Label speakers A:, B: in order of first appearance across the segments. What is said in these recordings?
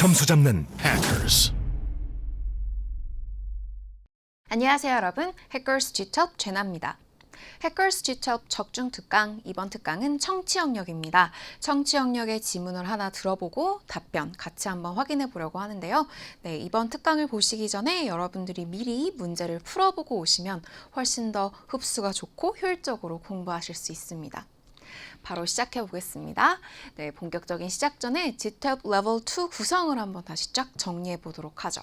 A: 점수 잡는 Hackers.
B: 안녕하세요 여러분, 해커스 G톱 제나입니다. 해커스 G톱 적중 특강, 이번 특강은 청취 영역입니다. 청취 영역의 지문을 하나 들어보고 답변 같이 한번 확인해 보려고 하는데요. 네, 이번 특강을 보시기 전에 여러분들이 미리 문제를 풀어보고 오시면 훨씬 더 흡수가 좋고 효율적으로 공부하실 수 있습니다. 바로 시작해 보겠습니다. 네, 본격적인 시작 전에 G톱 레벨 2 구성을 한번 다시 쫙 정리해 보도록 하죠.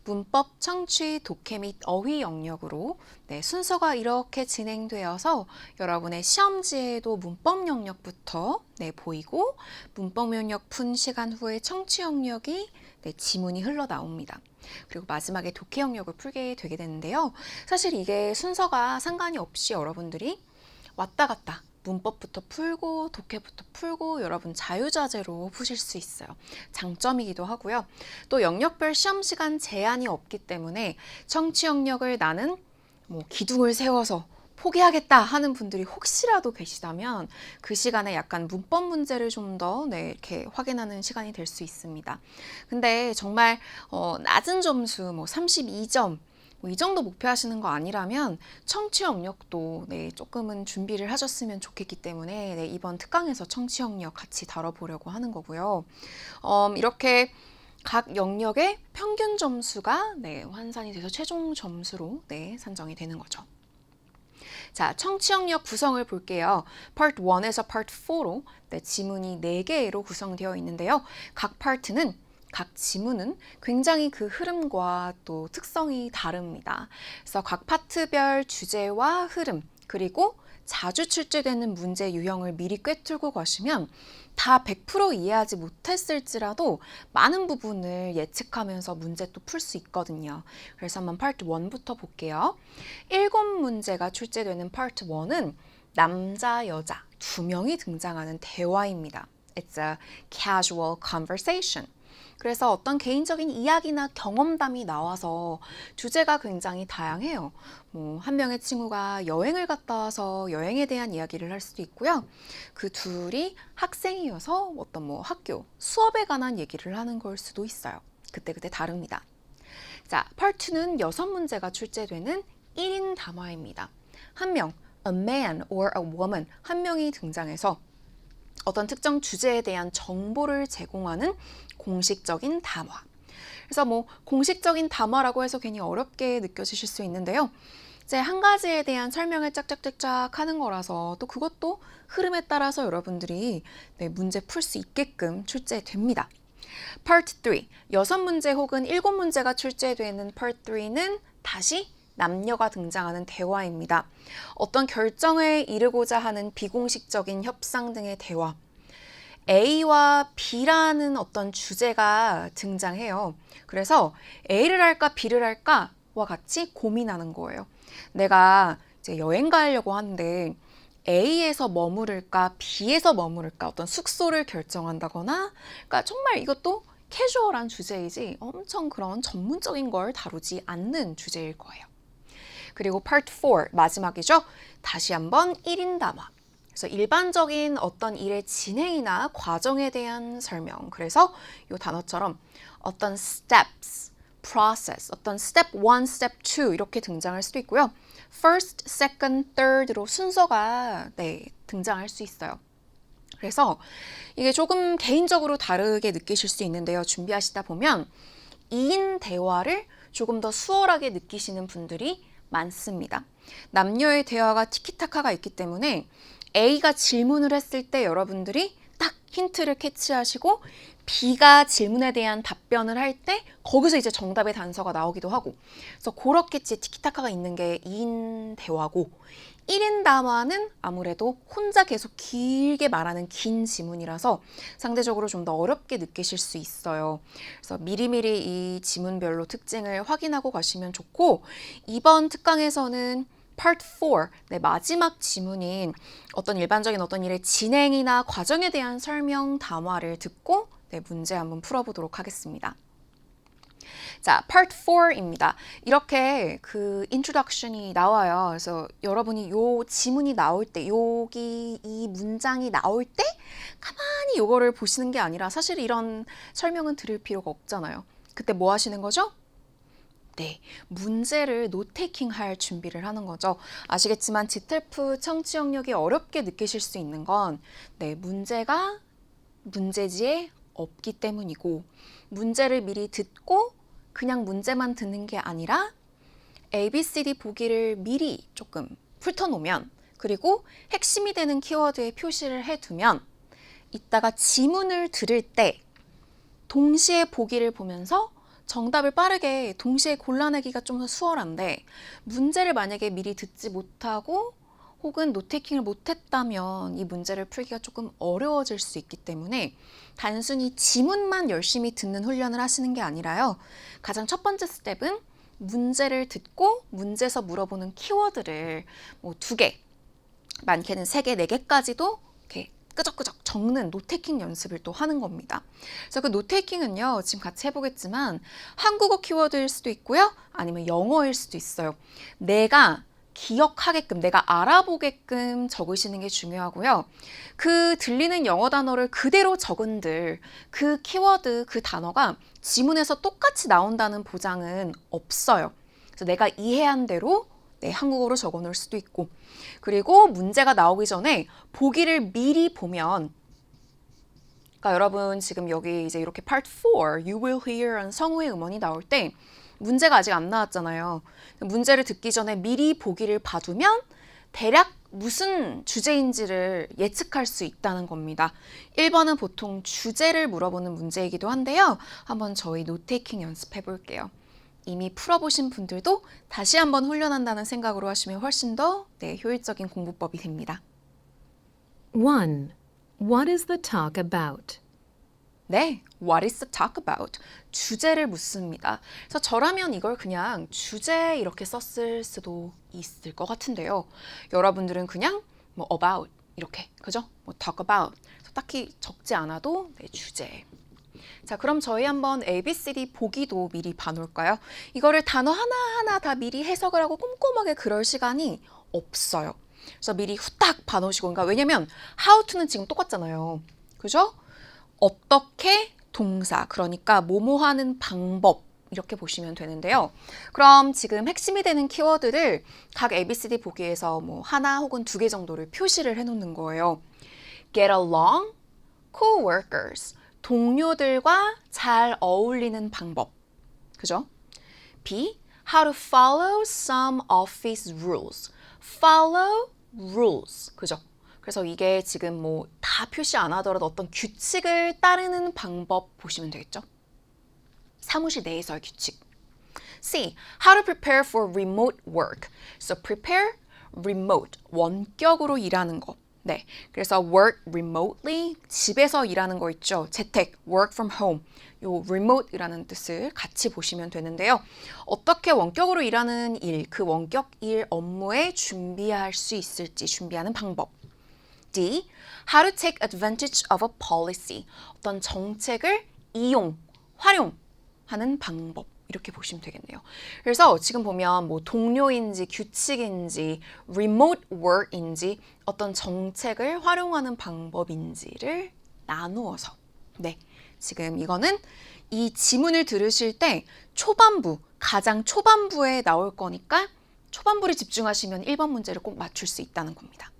B: 문법, 청취, 독해 및 어휘 영역으로 순서가 이렇게 진행되어서 여러분의 시험지에도 문법 영역부터 보이고 문법 영역 푼 시간 후에 청취 영역이 지문이 흘러나옵니다. 그리고 마지막에 독해 영역을 풀게 되게 되는데요. 사실 이게 순서가 상관이 없이 여러분들이 왔다 갔다 문법부터 풀고 독해부터 풀고 여러분 자유자재로 푸실 수 있어요. 장점이기도 하고요. 또 영역별 시험 시간 제한이 없기 때문에 청취 영역을 나는 기둥을 세워서 포기하겠다 하는 분들이 혹시라도 계시다면 그 시간에 약간 문법 문제를 좀 더 이렇게 확인하는 시간이 될 수 있습니다. 근데 정말 낮은 점수 32점 이 정도 목표하시는 거 아니라면 청취 영역도 조금은 준비를 하셨으면 좋겠기 때문에 이번 특강에서 청취 영역 같이 다뤄보려고 하는 거고요. 이렇게 각 영역의 평균 점수가 환산이 돼서 최종 점수로 산정이 되는 거죠. 자, 청취 영역 구성을 볼게요. Part 1에서 Part 4로 지문이 4개로 구성되어 있는데요. 각 지문은 굉장히 그 흐름과 또 특성이 다릅니다. 그래서 각 파트별 주제와 흐름, 그리고 자주 출제되는 문제 유형을 미리 꿰뚫고 가시면 다 100% 이해하지 못했을지라도 많은 부분을 예측하면서 문제 또 풀 수 있거든요. 그래서 한번 파트 1부터 볼게요. 7문제가 출제되는 파트 1은 남자, 여자 2명이 등장하는 대화입니다. It's a casual conversation. 그래서 어떤 개인적인 이야기나 경험담이 나와서 주제가 굉장히 다양해요. 한 명의 친구가 여행을 갔다 와서 여행에 대한 이야기를 할 수도 있고요. 그 둘이 학생이어서 어떤 학교, 수업에 관한 얘기를 하는 걸 수도 있어요. 그때그때 다릅니다. 자, 파트 2는 6문제가 출제되는 1인 담화입니다. 한 명, a man or a woman, 한 명이 등장해서 어떤 특정 주제에 대한 정보를 제공하는 공식적인 담화. 그래서 공식적인 담화라고 해서 괜히 어렵게 느껴지실 수 있는데요. 이제 한 가지에 대한 설명을 짝짝짝짝 하는 거라서 또 그것도 흐름에 따라서 여러분들이 문제 풀 수 있게끔 출제됩니다. Part 3, 6문제 혹은 7문제가 출제되는 Part 3는 다시 남녀가 등장하는 대화입니다. 어떤 결정에 이르고자 하는 비공식적인 협상 등의 대화. A와 B라는 어떤 주제가 등장해요. 그래서 A를 할까 B를 할까와 같이 고민하는 거예요. 내가 이제 여행 가려고 하는데 A에서 머무를까 B에서 머무를까 어떤 숙소를 결정한다거나, 그러니까 정말 이것도 캐주얼한 주제이지 엄청 그런 전문적인 걸 다루지 않는 주제일 거예요. 그리고 Part 4 마지막이죠. 다시 한번 1인 담화. 그래서 일반적인 어떤 일의 진행이나 과정에 대한 설명. 그래서 이 단어처럼 어떤 steps, process, 어떤 step 1, step 2 이렇게 등장할 수도 있고요. first, second, third로 순서가 등장할 수 있어요. 그래서 이게 조금 개인적으로 다르게 느끼실 수 있는데요. 준비하시다 보면 2인 대화를 조금 더 수월하게 느끼시는 분들이 많습니다. 남녀의 대화가 티키타카가 있기 때문에 A가 질문을 했을 때 여러분들이 딱 힌트를 캐치하시고 B가 질문에 대한 답변을 할 때 거기서 이제 정답의 단서가 나오기도 하고, 그래서 그렇게 티키타카가 있는 게 2인 대화고, 1인 담화는 아무래도 혼자 계속 길게 말하는 긴 지문이라서 상대적으로 좀 더 어렵게 느끼실 수 있어요. 그래서 미리미리 이 지문별로 특징을 확인하고 가시면 좋고, 이번 특강에서는 Part 4, 마지막 지문인 어떤 일반적인 어떤 일의 진행이나 과정에 대한 설명 담화를 듣고 문제 한번 풀어보도록 하겠습니다. 자, Part 4입니다. 이렇게 그 introduction이 나와요. 그래서 여러분이 요 지문이 나올 때, 여기 이 문장이 나올 때 가만히 요거를 보시는 게 아니라 사실 이런 설명은 드릴 필요가 없잖아요. 그때 뭐 하시는 거죠? 네, 문제를 노테이킹 할 준비를 하는 거죠. 아시겠지만 지텔프 청취 영역이 어렵게 느끼실 수 있는 건 네, 문제가 문제지에 없기 때문이고 문제를 미리 듣고 그냥 문제만 듣는 게 아니라 ABCD 보기를 미리 조금 훑어놓으면 그리고 핵심이 되는 키워드에 표시를 해두면 이따가 지문을 들을 때 동시에 보기를 보면서 정답을 빠르게 동시에 골라내기가 좀 더 수월한데 문제를 만약에 미리 듣지 못하고 혹은 노테이킹을 못했다면 이 문제를 풀기가 조금 어려워질 수 있기 때문에 단순히 지문만 열심히 듣는 훈련을 하시는 게 아니라요. 가장 첫 번째 스텝은 문제를 듣고 문제에서 물어보는 키워드를 뭐 2개, 많게는 3개, 4개까지도 이렇게 끄적끄적 적는 노테이킹 연습을 또 하는 겁니다. 그래서 그 노테이킹은요, 지금 같이 해보겠지만 한국어 키워드일 수도 있고요, 아니면 영어일 수도 있어요. 내가 기억하게끔, 내가 알아보게끔 적으시는 게 중요하고요. 그 들리는 영어 단어를 그대로 적은들 그 키워드, 그 단어가 지문에서 똑같이 나온다는 보장은 없어요. 그래서 내가 이해한 대로 네, 한국어로 적어 놓을 수도 있고 그리고 문제가 나오기 전에 보기를 미리 보면 그러니까 여러분 지금 여기 이제 이렇게 Part 4 You will hear은 성우의 음원이 나올 때 문제가 아직 안 나왔잖아요. 문제를 듣기 전에 미리 보기를 봐두면 대략 무슨 주제인지를 예측할 수 있다는 겁니다. 1번은 보통 주제를 물어보는 문제이기도 한데요. 한번 저희 노테이킹 연습해 볼게요. 이미 풀어보신 분들도 다시 한번 훈련한다는 생각으로 하시면 훨씬 더 효율적인 공부법이 됩니다.
C: 1. What is the talk about?
B: 네, what is the talk about? 주제를 묻습니다. 그래서 저라면 이걸 그냥 주제 이렇게 썼을 수도 있을 것 같은데요. 여러분들은 그냥 뭐 about 이렇게, 그죠? 뭐 talk about. 그래서 딱히 적지 않아도 네, 주제. 자, 그럼 저희 한번 ABCD 보기도 미리 봐놓을까요? 이거를 단어 하나하나 다 미리 해석을 하고 꼼꼼하게 그럴 시간이 없어요. 그래서 미리 후딱 봐놓으시고, 그러니까 왜냐면 how to는 지금 똑같잖아요. 그죠? 어떻게 동사, 그러니까 뭐뭐 하는 방법 이렇게 보시면 되는데요. 그럼 지금 핵심이 되는 키워드를 각 ABCD 보기에서 뭐 하나 혹은 2개 정도를 표시를 해놓는 거예요. Get along, co-workers, 동료들과 잘 어울리는 방법. 그죠? B. How to follow some office rules. Follow rules. 그죠? 그래서 이게 지금 뭐 다 표시 안 하더라도 어떤 규칙을 따르는 방법 보시면 되겠죠? 사무실 내에서의 규칙. C. How to prepare for remote work. So prepare, remote. 원격으로 일하는 거. 네, 그래서 work remotely, 집에서 일하는 거 있죠. 재택, work from home. 요 remote이라는 뜻을 같이 보시면 되는데요. 어떻게 원격으로 일하는 일, 그 원격 일 업무에 준비할 수 있을지 준비하는 방법. D. How to take advantage of a policy. 어떤 정책을 이용, 활용하는 방법. 이렇게 보시면 되겠네요. 그래서 지금 보면 뭐 동료인지 규칙인지 remote work인지 어떤 정책을 활용하는 방법인지를 나누어서 네, 지금 이거는 이 지문을 들으실 때 초반부, 가장 초반부에 나올 거니까 초반부를 집중하시면 1번 문제를 꼭 맞출 수 있다는 겁니다.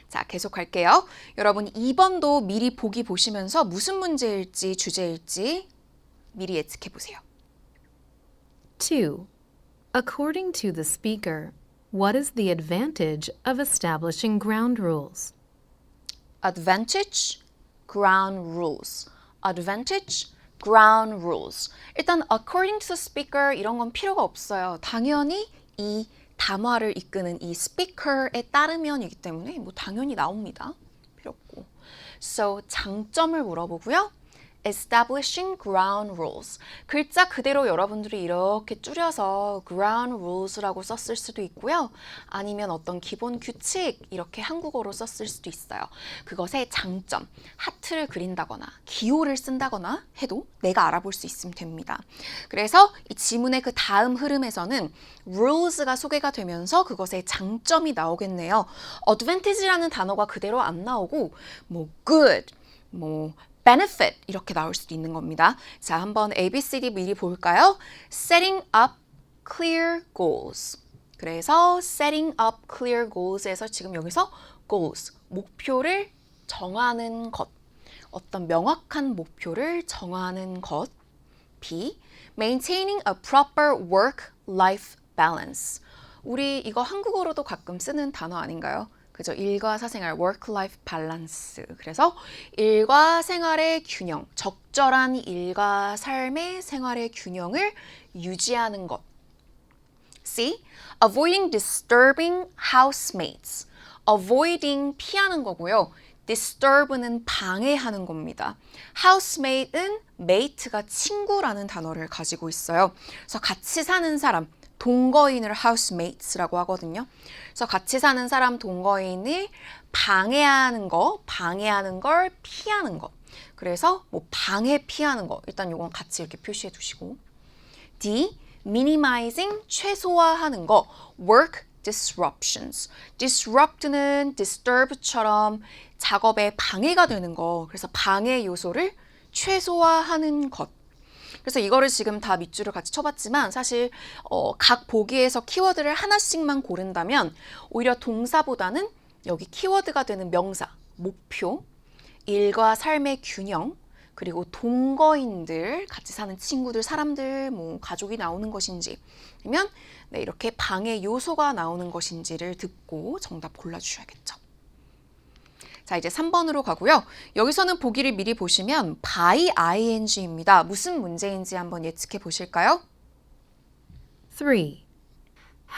B: 자, 계속 할게요. 여러분 2번도 미리 보기 보시면서 무슨 문제일지 주제일지 미리 예측해 보세요.
C: 2. According to the speaker, what is the advantage of establishing ground rules?
B: Advantage, ground rules. Advantage, ground rules. 일단 according to the speaker 이런 건 필요가 없어요. 당연히 이 담화를 이끄는 이 스피커에 따르면이기 때문에 뭐 당연히 나옵니다. 필요 없고. So 장점을 물어보고요. establishing ground rules. 글자 그대로 여러분들이 이렇게 줄여서 ground rules라고 썼을 수도 있고요. 아니면 어떤 기본 규칙 이렇게 한국어로 썼을 수도 있어요. 그것의 장점, 하트를 그린다거나 기호를 쓴다거나 해도 내가 알아볼 수 있으면 됩니다. 그래서 이 지문의 그 다음 흐름에서는 rules가 소개가 되면서 그것의 장점이 나오겠네요. advantage라는 단어가 그대로 안 나오고 뭐 good, 뭐 benefit 이렇게 나올 수도 있는 겁니다. 자, 한번 ABCD 미리 볼까요? Setting up clear goals. 그래서 setting up clear goals에서 지금 여기서 goals, 목표를 정하는 것. 어떤 명확한 목표를 정하는 것. B. Maintaining a proper work-life balance. 우리 이거 한국어로도 가끔 쓰는 단어 아닌가요? 그죠? 일과 사생활, work-life balance. 그래서 일과 생활의 균형, 적절한 일과 삶의 생활의 균형을 유지하는 것. C. Avoiding disturbing housemates. Avoiding 피하는 거고요. disturb는 방해하는 겁니다. housemate은 mate가 친구라는 단어를 가지고 있어요. 그래서 같이 사는 사람, 동거인을 housemates라고 하거든요. 그래서 같이 사는 사람 동거인을 방해하는 걸 피하는 거. 그래서 뭐 방해 피하는 거. 일단 이건 같이 이렇게 표시해 두시고. D. minimizing 최소화하는 거. work disruptions. disrupt는 disturb처럼 작업에 방해가 되는 거. 그래서 방해 요소를 최소화하는 것. 그래서 이거를 지금 다 밑줄을 같이 쳐봤지만 사실 각 보기에서 키워드를 하나씩만 고른다면 오히려 동사보다는 여기 키워드가 되는 명사, 목표, 일과 삶의 균형, 그리고 동거인들, 같이 사는 친구들, 사람들, 뭐 가족이 나오는 것인지 아니면 네, 이렇게 방해 요소가 나오는 것인지를 듣고 정답 골라주셔야겠죠. 자, 이제 3번으로 가고요. 여기서는 보기를 미리 보시면 by ing입니다. 무슨 문제인지 한번 예측해 보실까요?
C: 3.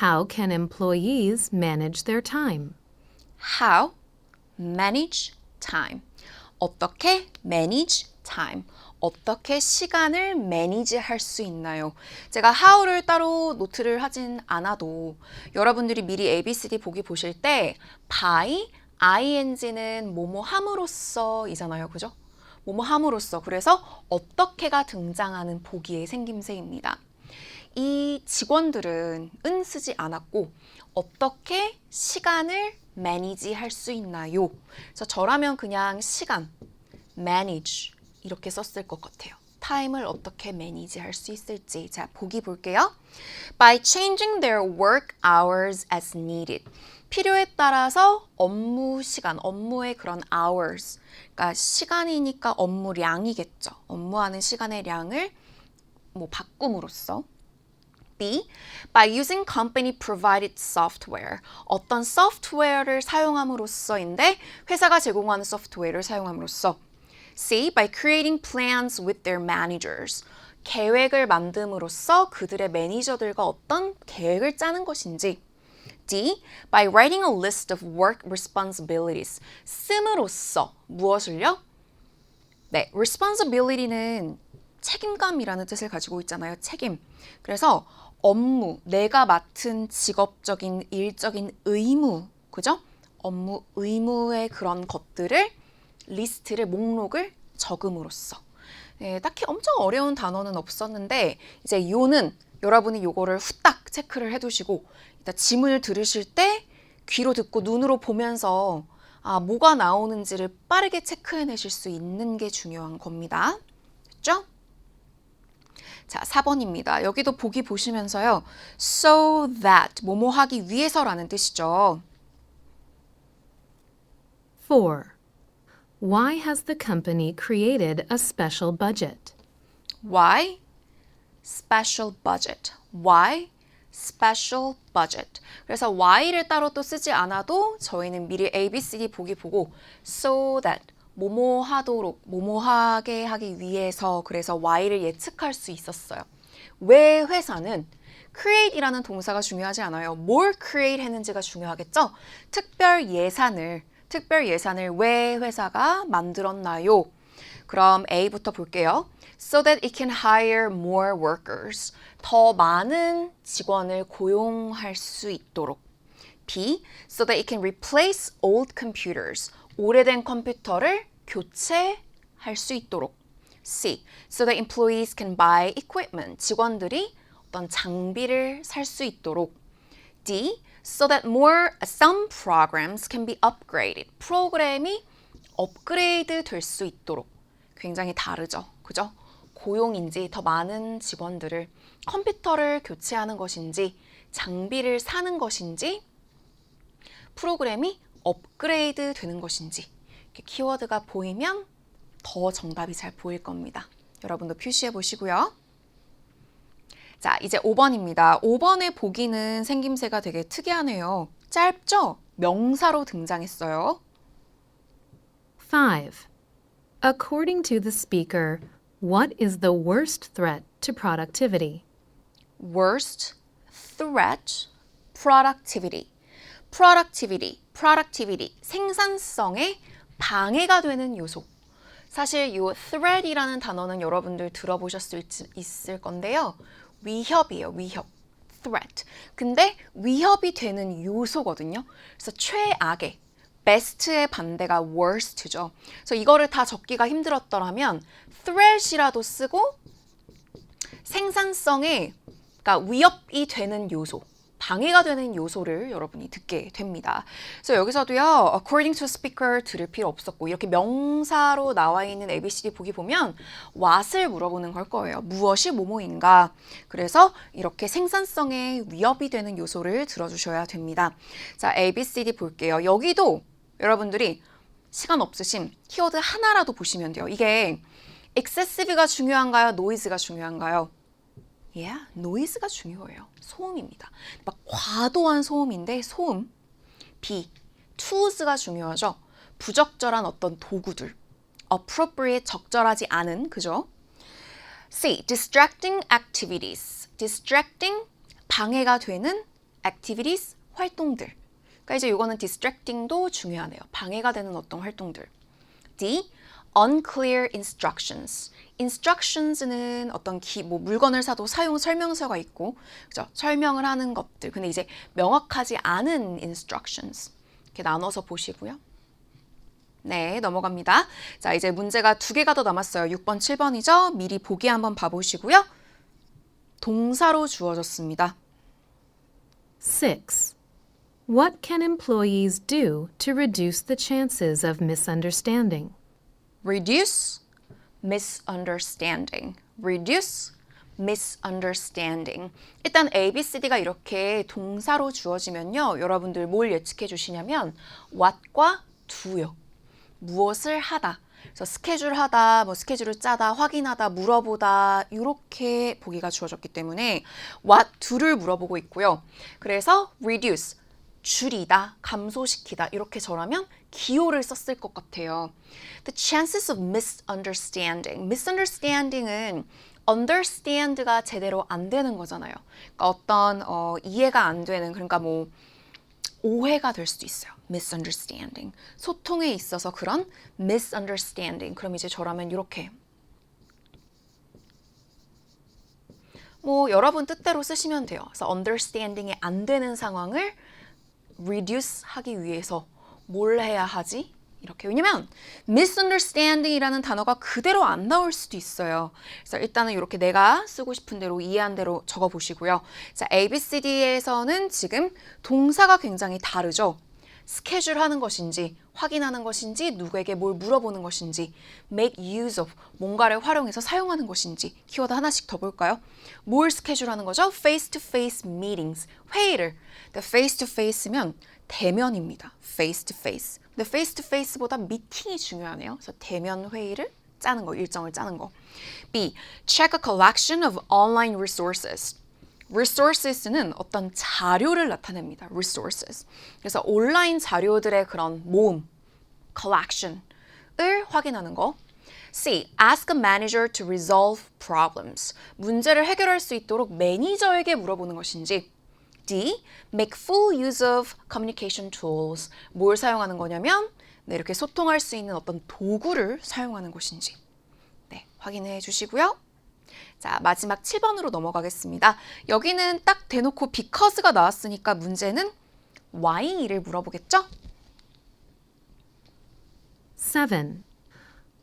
C: How can employees manage their time?
B: How manage time. 어떻게 manage time. 어떻게 시간을 manage 할 수 있나요? 제가 how를 따로 노트를 하진 않아도 여러분들이 미리 ABCD 보기 보실 때 by ing는 뭐뭐 함으로써 이잖아요. 그죠? 뭐뭐 함으로써. 그래서 어떻게가 등장하는 보기의 생김새입니다. 이 직원들은 은 쓰지 않았고 어떻게 시간을 manage 할 수 있나요? 그래서 저라면 그냥 시간, manage 이렇게 썼을 것 같아요. 타임을 어떻게 manage 할 수 있을지. 자, 보기 볼게요. By changing their work hours as needed. 필요에 따라서 업무 시간, 업무의 그런 hours. 그러니까 시간이니까 업무량이겠죠. 업무하는 시간의 량을 뭐 바꿈으로써. B. By using company provided software. 어떤 소프트웨어를 사용함으로써인데 회사가 제공하는 소프트웨어를 사용함으로써. C. By creating plans with their managers. 계획을 만듦으로써 그들의 매니저들과 어떤 계획을 짜는 것인지. D. By writing a list of work responsibilities. 씀으로써 무엇을요? 네, responsibility는 책임감이라는 뜻을 가지고 있잖아요. 책임. 그래서 업무, 내가 맡은 직업적인 일적인 의무, 그죠? 업무 의무의 그런 것들을 리스트를 목록을 적음으로써. 네, 딱히 엄청 어려운 단어는 없었는데 이제 요는 여러분이 요거를 후딱 체크를 해두시고 일단 지문을 들으실 때 귀로 듣고 눈으로 보면서 뭐가 나오는지를 빠르게 체크해내실 수 있는 게 중요한 겁니다. 됐죠? 자, 4번입니다. 여기도 보기 보시면서요. So that, 뭐뭐 하기 위해서라는 뜻이죠.
C: 4. Why has the company created a special budget?
B: Why? Special budget. Why? Special budget. 그래서 why를 따로 또 쓰지 않아도 저희는 미리 ABCD 보기 보고 so that, 뭐뭐 하도록, 뭐뭐 하게 하기 위해서 그래서 why를 예측할 수 있었어요. 왜 회사는 create이라는 동사가 중요하지 않아요. 뭘 create 했는지가 중요하겠죠? 특별 예산을 왜 회사가 만들었나요? 그럼 A부터 볼게요. So that it can hire more workers. 더 많은 직원을 고용할 수 있도록. B. So that it can replace old computers. 오래된 컴퓨터를 교체할 수 있도록. C. So that employees can buy equipment. 직원들이 어떤 장비를 살 수 있도록. D. So that some programs can be upgraded. 프로그램이 업그레이드 될 수 있도록. 굉장히 다르죠. 그죠? 고용인지 더 많은 직원들을 컴퓨터를 교체하는 것인지 장비를 사는 것인지 프로그램이 업그레이드 되는 것인지 이렇게 키워드가 보이면 더 정답이 잘 보일 겁니다. 여러분도 표시해 보시고요. 자, 이제 5번입니다. 5번의 보기는 생김새가 되게 특이하네요. 짧죠? 명사로 등장했어요.
C: 5. According to the speaker, what is the worst threat to productivity?
B: Worst threat, productivity. productivity, 생산성에 방해가 되는 요소. 사실 이 threat이라는 단어는 여러분들 있을 건데요. 위협이에요, 위협. threat. 근데 위협이 되는 요소거든요. 그래서 최악의, best의 반대가 worst죠. 그래서 이거를 다 적기가 힘들었더라면 threat이라도 쓰고 생산성에, 그러니까 위협이 되는 요소, 방해가 되는 요소를 여러분이 듣게 됩니다. 그래서 여기서도요, according to speaker 들을 필요 없었고, 이렇게 명사로 나와 있는 ABCD 보기 보면 what을 물어보는 걸 거예요. 무엇이 뭐뭐인가. 그래서 이렇게 생산성에 위협이 되는 요소를 들어주셔야 됩니다. 자, ABCD 볼게요. 여기도 여러분들이 시간 없으신 키워드 하나라도 보시면 돼요. 이게 excessive가 중요한가요? noise가 중요한가요? noise가 중요해요. 소음입니다. 막 과도한 소음인데 소음. B. tools가 중요하죠. 부적절한 어떤 도구들. appropriate, 적절하지 않은, 그죠? C. distracting activities. distracting, 방해가 되는 activities, 활동들. 그러니까 이제 이거는 distracting도 중요하네요. 방해가 되는 어떤 활동들. D. unclear instructions. instructions는 어떤 물건을 사도 사용 설명서가 있고, 그죠? 설명을 하는 것들. 근데 이제 명확하지 않은 instructions. 이렇게 나눠서 보시고요. 네, 넘어갑니다. 자, 이제 문제가 2개가 더 남았어요. 6번, 7번이죠? 미리 보기 한번 봐보시고요. 동사로 주어졌습니다.
C: 6. What can employees do to reduce the chances of misunderstanding?
B: reduce, misunderstanding. reduce, misunderstanding. 일단 A, B, C, D가 이렇게 동사로 주어지면요. 여러분들 뭘 예측해 주시냐면 what과 do요. 무엇을 하다. 그래서 스케줄 하다, 스케줄을 짜다, 확인하다, 물어보다 이렇게 보기가 주어졌기 때문에 what, do를 물어보고 있고요. 그래서 reduce, 줄이다, 감소시키다 이렇게 저라면 기호를 썼을 것 같아요. The chances of misunderstanding. misunderstanding은 understand가 제대로 안 되는 거잖아요. 그러니까 어떤 이해가 안 되는, 그러니까 오해가 될 수도 있어요. misunderstanding. 소통에 있어서 그런 misunderstanding. 그럼 이제 저라면 이렇게 여러분 뜻대로 쓰시면 돼요. 그래서 understanding이 안 되는 상황을 reduce 하기 위해서 뭘 해야 하지? 이렇게. 왜냐면 misunderstanding이라는 단어가 그대로 안 나올 수도 있어요. 그래서 일단은 이렇게 내가 쓰고 싶은 대로 이해한 대로 적어 보시고요. 자, ABCD에서는 지금 동사가 굉장히 다르죠. 스케줄 하는 것인지, 확인하는 것인지, 누구에게 뭘 물어보는 것인지, make use of, 뭔가를 활용해서 사용하는 것인지, 키워드 하나씩 더 볼까요? 뭘 스케줄 하는 거죠? face-to-face meetings, 회의를. 근데 face-to-face면 대면입니다. face-to-face. 근데 face-to-face보다 미팅이 중요하네요. 그래서 대면 회의를 짜는 거, 일정을 짜는 거. B. Check a collection of online resources. resources는 어떤 자료를 나타냅니다. resources. 그래서 온라인 자료들의 그런 모음, collection을 확인하는 거. C. Ask a manager to resolve problems. 문제를 해결할 수 있도록 매니저에게 물어보는 것인지. D. Make full use of communication tools. 뭘 사용하는 거냐면 이렇게 소통할 수 있는 어떤 도구를 사용하는 것인지. 확인해 주시고요. 자, 마지막 7번으로 넘어가겠습니다. 여기는 딱 대놓고 because가 나왔으니까 문제는 why를 물어보겠죠?
C: 7.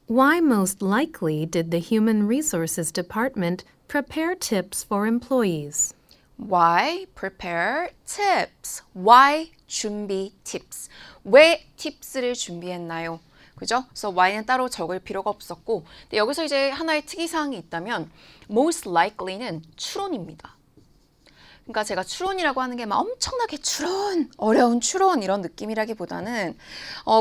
C: Why most likely did the Human Resources Department prepare tips for employees?
B: Why prepare tips? Why 준비 tips? 왜 팁스를 준비했나요? 그죠? 그래서 why는 따로 적을 필요가 없었고, 근데 여기서 이제 하나의 특이사항이 있다면 most likely는 추론입니다. 그러니까 제가 추론이라고 하는 게 막 엄청나게 추론, 어려운 추론 이런 느낌이라기보다는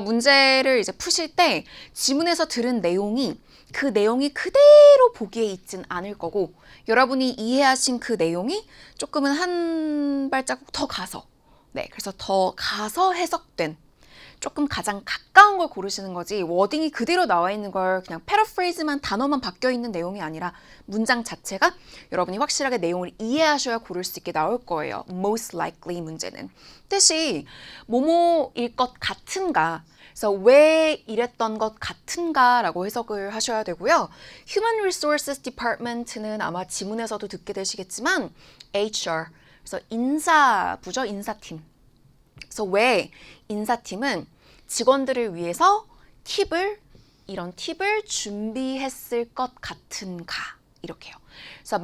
B: 문제를 이제 푸실 때 지문에서 들은 내용이 그 내용이 그대로 보기에 있진 않을 거고 여러분이 이해하신 그 내용이 조금은 한 발자국 더 가서 그래서 더 가서 해석된 조금 가장 가까운 걸 고르시는 거지 워딩이 그대로 나와 있는 걸 그냥 패러프레이즈만 단어만 바뀌어 있는 내용이 아니라 문장 자체가 여러분이 확실하게 내용을 이해하셔야 고를 수 있게 나올 거예요. Most likely 문제는. 뜻이 뭐뭐일 것 같은가 그래서 왜 이랬던 것 같은가 라고 해석을 하셔야 되고요. Human Resources Department는 아마 지문에서도 듣게 되시겠지만 HR 그래서 인사부죠. 인사팀. 그래서 왜 인사팀은 직원들을 위해서 이런 팁을 준비했을 것 같은가 이렇게요. 그래서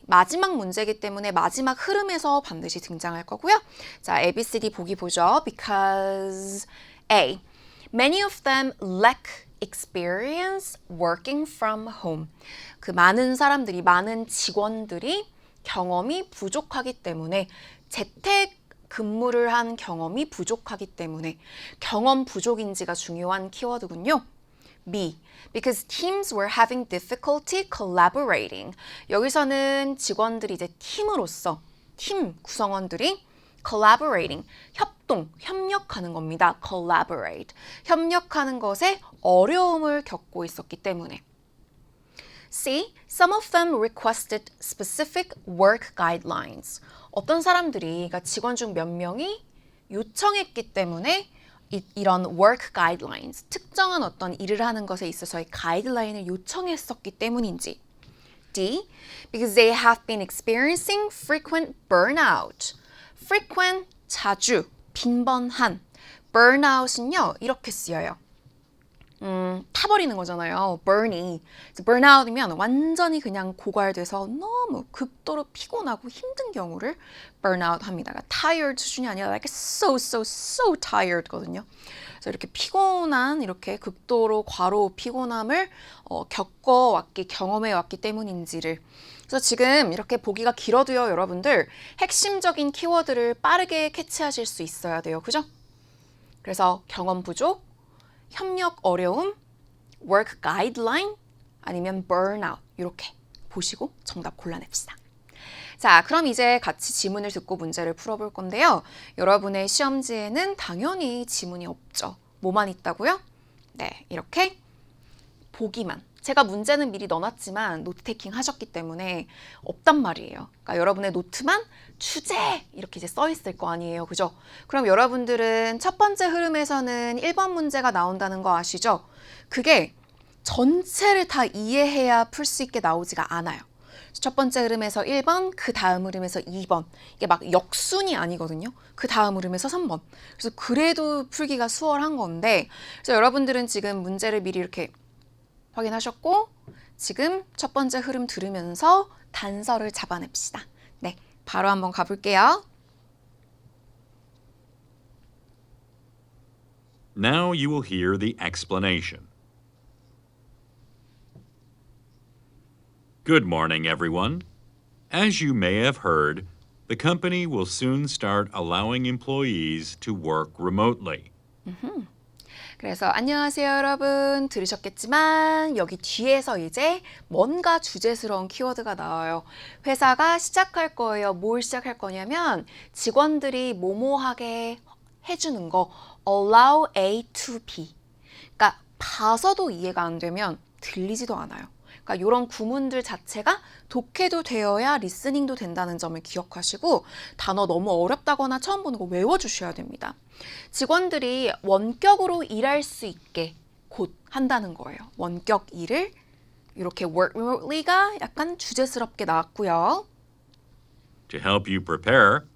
B: 마지막 문제이기 때문에 마지막 흐름에서 반드시 등장할 거고요. 자, ABCD 보기 보죠. Because A. Many of them lack experience working from home. 그 많은 직원들이 경험이 부족하기 때문에 재택 근무를 한 경험이 부족하기 때문에 경험 부족인지가 중요한 키워드군요. B. Because teams were having difficulty collaborating. 여기서는 직원들이 이제 팀 구성원들이 collaborating, 협력하는 겁니다. collaborate. 협력하는 것에 어려움을 겪고 있었기 때문에. C. Some of them requested specific work guidelines. 어떤 사람들이, 그러니까 직원 중 몇 명이 요청했기 때문에 이런 work guidelines, 특정한 어떤 일을 하는 것에 있어서의 가이드라인을 요청했었기 때문인지. D. Because they have been experiencing frequent burnout. frequent, 자주, 빈번한. burnout은요, 이렇게 쓰여요. 타버리는 거잖아요. burnout이면 완전히 그냥 고갈돼서 너무 극도로 피곤하고 힘든 경우를 burnout 합니다. 그러니까 tired 수준이 아니라 like so tired거든요. 그래서 이렇게 피곤한 이렇게 극도로 과로 피곤함을 경험해왔기 때문인지를. 그래서 지금 이렇게 보기가 길어도요, 여러분들 핵심적인 키워드를 빠르게 캐치하실 수 있어야 돼요. 그죠? 그래서 경험 부족, 협력 어려움, work guideline, 아니면 burnout 이렇게 보시고 정답 골라냅시다. 자, 그럼 이제 같이 지문을 듣고 문제를 풀어볼 건데요. 여러분의 시험지에는 당연히 지문이 없죠. 뭐만 있다고요? 네, 이렇게 보기만. 제가 문제는 미리 넣어놨지만 노트 테이킹 하셨기 때문에 없단 말이에요. 그러니까 여러분의 노트만 주제 이렇게 이제 써 있을 거 아니에요. 그죠? 그럼 여러분들은 첫 번째 흐름에서는 1번 문제가 나온다는 거 아시죠? 그게 전체를 다 이해해야 풀 수 있게 나오지가 않아요. 첫 번째 흐름에서 1번, 그 다음 흐름에서 2번. 이게 막 역순이 아니거든요. 그 다음 흐름에서 3번. 그래서 그래도 풀기가 수월한 건데, 그래서 여러분들은 지금 문제를 미리 이렇게 확인하셨고, 지금 첫 번째 흐름 들으면서 단서를 잡아냅시다. 네, 바로 한번 가볼게요.
A: Now you will hear the explanation. Good morning, everyone. As you may have heard, the company will soon start allowing employees to work remotely.
B: 그래서 안녕하세요 여러분 들으셨겠지만 여기 뒤에서 이제 뭔가 주제스러운 키워드가 나와요. 회사가 시작할 거예요. 뭘 시작할 거냐면 직원들이 뭐뭐하게 해주는 거 allow A to B. 그러니까 봐서도 이해가 안 되면 들리지도 않아요. 그러니까 이런 구문들 자체가 독해도 되어야 리스닝도 된다는 점을 기억하시고 단어 너무 어렵다거나 처음 보는 거 외워주셔야 됩니다. 직원들이 원격으로 일할 수 있게 곧 한다는 거예요. 원격 일을 이렇게 work remotely가 약간 주제스럽게 나왔고요.
A: To help you prepare,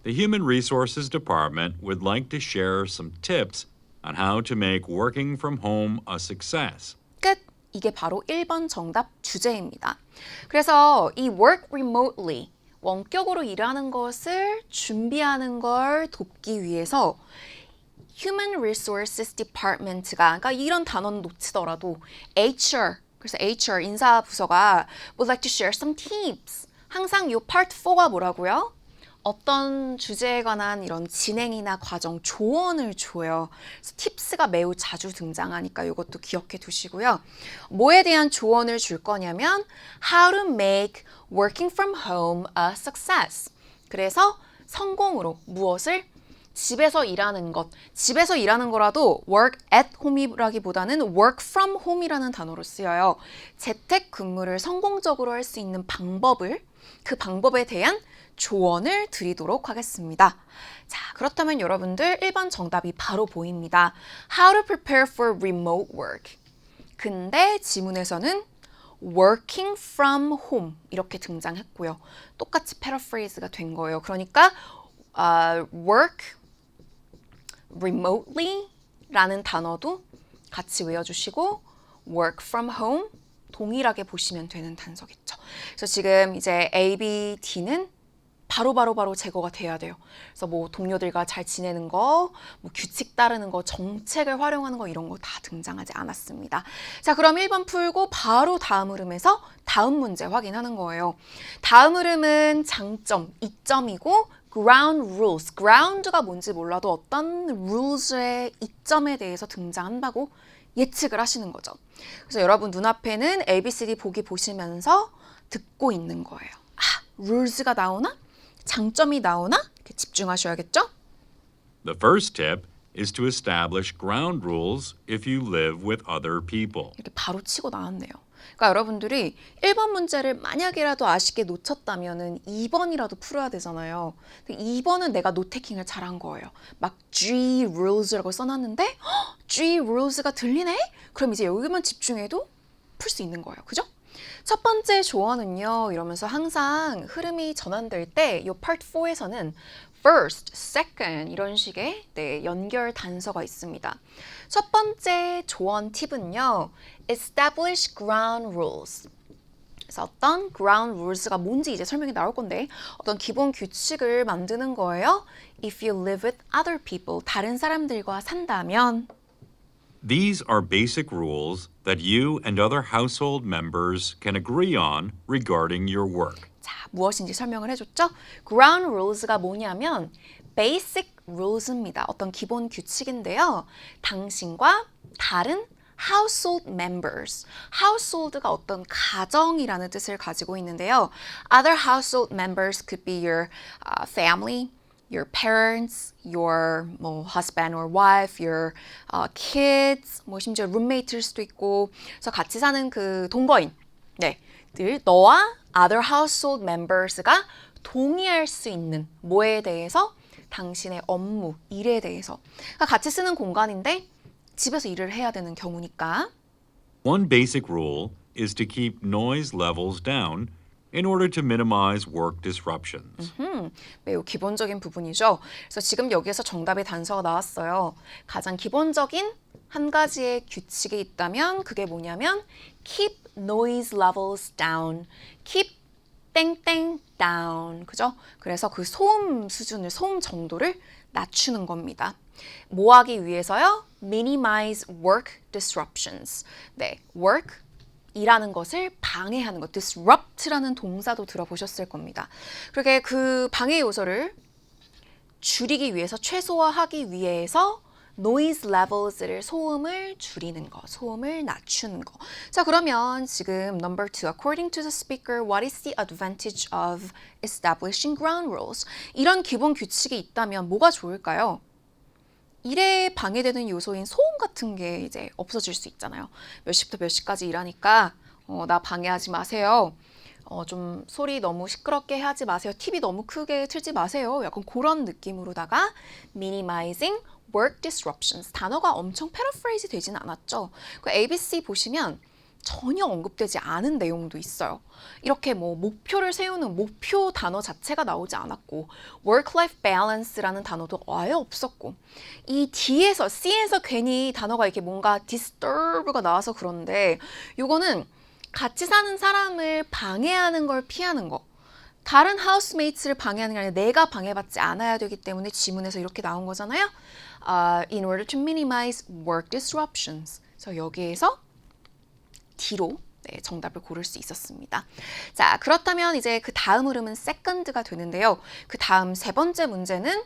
A: the Human Resources Department would like to share some tips on how to make working from home a success.
B: 끝! 이게 바로 1번 정답 주제입니다. 그래서 이 work remotely, 원격으로 일하는 것을 준비하는 걸 돕기 위해서 Human Resources Department가, 그러니까 이런 단어는 놓치더라도 HR, 그래서 HR 인사부서가 would like to share some tips. 항상 이 part 4가 뭐라고요? 어떤 주제에 관한 이런 진행이나 과정, 조언을 줘요. 그래서 팁스가 매우 자주 등장하니까 이것도 기억해 두시고요. 뭐에 대한 조언을 줄 거냐면 How to make working from home a success. 그래서 성공으로 무엇을? 집에서 일하는 것. 집에서 일하는 거라도 work at home이라기보다는 work from home이라는 단어로 쓰여요. 재택 근무를 성공적으로 할 수 있는 방법을, 그 방법에 대한 조언을 드리도록 하겠습니다. 자, 그렇다면 여러분들 1번 정답이 바로 보입니다. How to prepare for remote work. 근데 지문에서는 working from home 이렇게 등장했고요. 똑같이 패러프레이즈가 된 거예요. 그러니까 work remotely 라는 단어도 같이 외워주시고 work from home 동일하게 보시면 되는 단서겠죠. 그래서 지금 이제 A, B, D는 바로 제거가 돼야 돼요. 그래서 뭐 동료들과 잘 지내는 거, 뭐 규칙 따르는 거, 정책을 활용하는 거 이런 거 다 등장하지 않았습니다. 자, 그럼 1번 풀고 바로 다음 흐름에서 다음 문제 확인하는 거예요. 다음 흐름은 장점, 이점이고 ground rules, ground가 뭔지 몰라도 어떤 rules의 이점에 대해서 등장한다고 예측을 하시는 거죠. 그래서 여러분 눈앞에는 ABCD 보기 보시면서 듣고 있는 거예요. 아, rules가 나오나? 장점이 나오나? 이렇게 집중하셔야겠죠?
A: The first tip is to establish ground rules if you live with other people.
B: 이렇게 바로 치고 나왔네요. 그러니까 여러분들이 1번 문제를 만약이라도 아쉽게 놓쳤다면은 2번이라도 풀어야 되잖아요. 2번은 내가 노테킹을 잘한 거예요. 막 G rules라고 써놨는데 G rules가 들리네? 그럼 이제 여기만 집중해도 풀 수 있는 거예요. 그죠? 첫 번째 조언은요. 이러면서 항상 흐름이 전환될 때 이 part 4에서는 first, second 이런 식의 연결 단서가 있습니다. 첫 번째 조언 팁은요. establish ground rules. 그래서 어떤 ground rules가 뭔지 이제 설명이 나올 건데 어떤 기본 규칙을 만드는 거예요. If you live with other people, 다른 사람들과 산다면
A: These are basic rules that you and other household members can agree on regarding your work.
B: 자, 무엇인지 설명을 해줬죠? ground rules가 뭐냐면 basic rules입니다. 어떤 기본 규칙인데요. 당신과 다른 household members. household가 어떤 가정이라는 뜻을 가지고 있는데요. Other household members could be your family, your parents, your husband or wife, your kids, 심지어 roommate일 수도 있고, 그래서 같이 사는 그 동거인, 들 너와 other household members가 동의할 수 있는 뭐에 대해서? 당신의 업무, 일에 대해서. 그러니까 같이 쓰는 공간인데 집에서 일을 해야 되는 경우니까.
A: One basic rule is to keep noise levels down in order to minimize work disruptions.
B: 매우 기본적인 부분이죠. 그래서 지금 여기에서 정답의 단서가 나왔어요. 가장 기본적인 한 가지의 규칙이 있다면 그게 뭐냐면 keep noise levels down. keep 땡땡 down. 그죠? 그래서 그 소음 수준을, 소음 정도를 낮추는 겁니다. 뭐 하기 위해서요? minimize work disruptions. work 일하는 것을 방해하는 것, disrupt라는 동사도 들어보셨을 겁니다. 그렇게 그 방해 요소를 줄이기 위해서, 최소화하기 위해서 noise levels를, 소음을 줄이는 거, 소음을 낮추는 거. 자, 그러면 지금 number 2, according to the speaker, what is the advantage of establishing ground rules? 이런 기본 규칙이 있다면 뭐가 좋을까요? 일에 방해되는 요소인 소음 같은 게 이제 없어질 수 있잖아요. 몇 시부터 몇 시까지 일하니까 나 방해하지 마세요. 좀 소리 너무 시끄럽게 하지 마세요. TV 너무 크게 틀지 마세요. 약간 그런 느낌으로다가 minimizing work disruptions. 단어가 엄청 패러프레이즈 되진 않았죠. 그 ABC 보시면 전혀 언급되지 않은 내용도 있어요. 이렇게 뭐 목표를 세우는 목표 단어 자체가 나오지 않았고 work-life balance라는 단어도 아예 없었고 이 D에서 C에서 괜히 단어가 이렇게 뭔가 disturb가 나와서 그런데 요거는 같이 사는 사람을 방해하는 걸 피하는 거. 다른 하우스메이트를 방해하는 게 아니라 내가 방해받지 않아야 되기 때문에 지문에서 이렇게 나온 거잖아요. In order to minimize work disruptions. 그래서 여기에서 D로 정답을 고를 수 있었습니다. 자, 그렇다면 이제 그 다음 흐름은 second가 되는데요. 그 다음 세 번째 문제는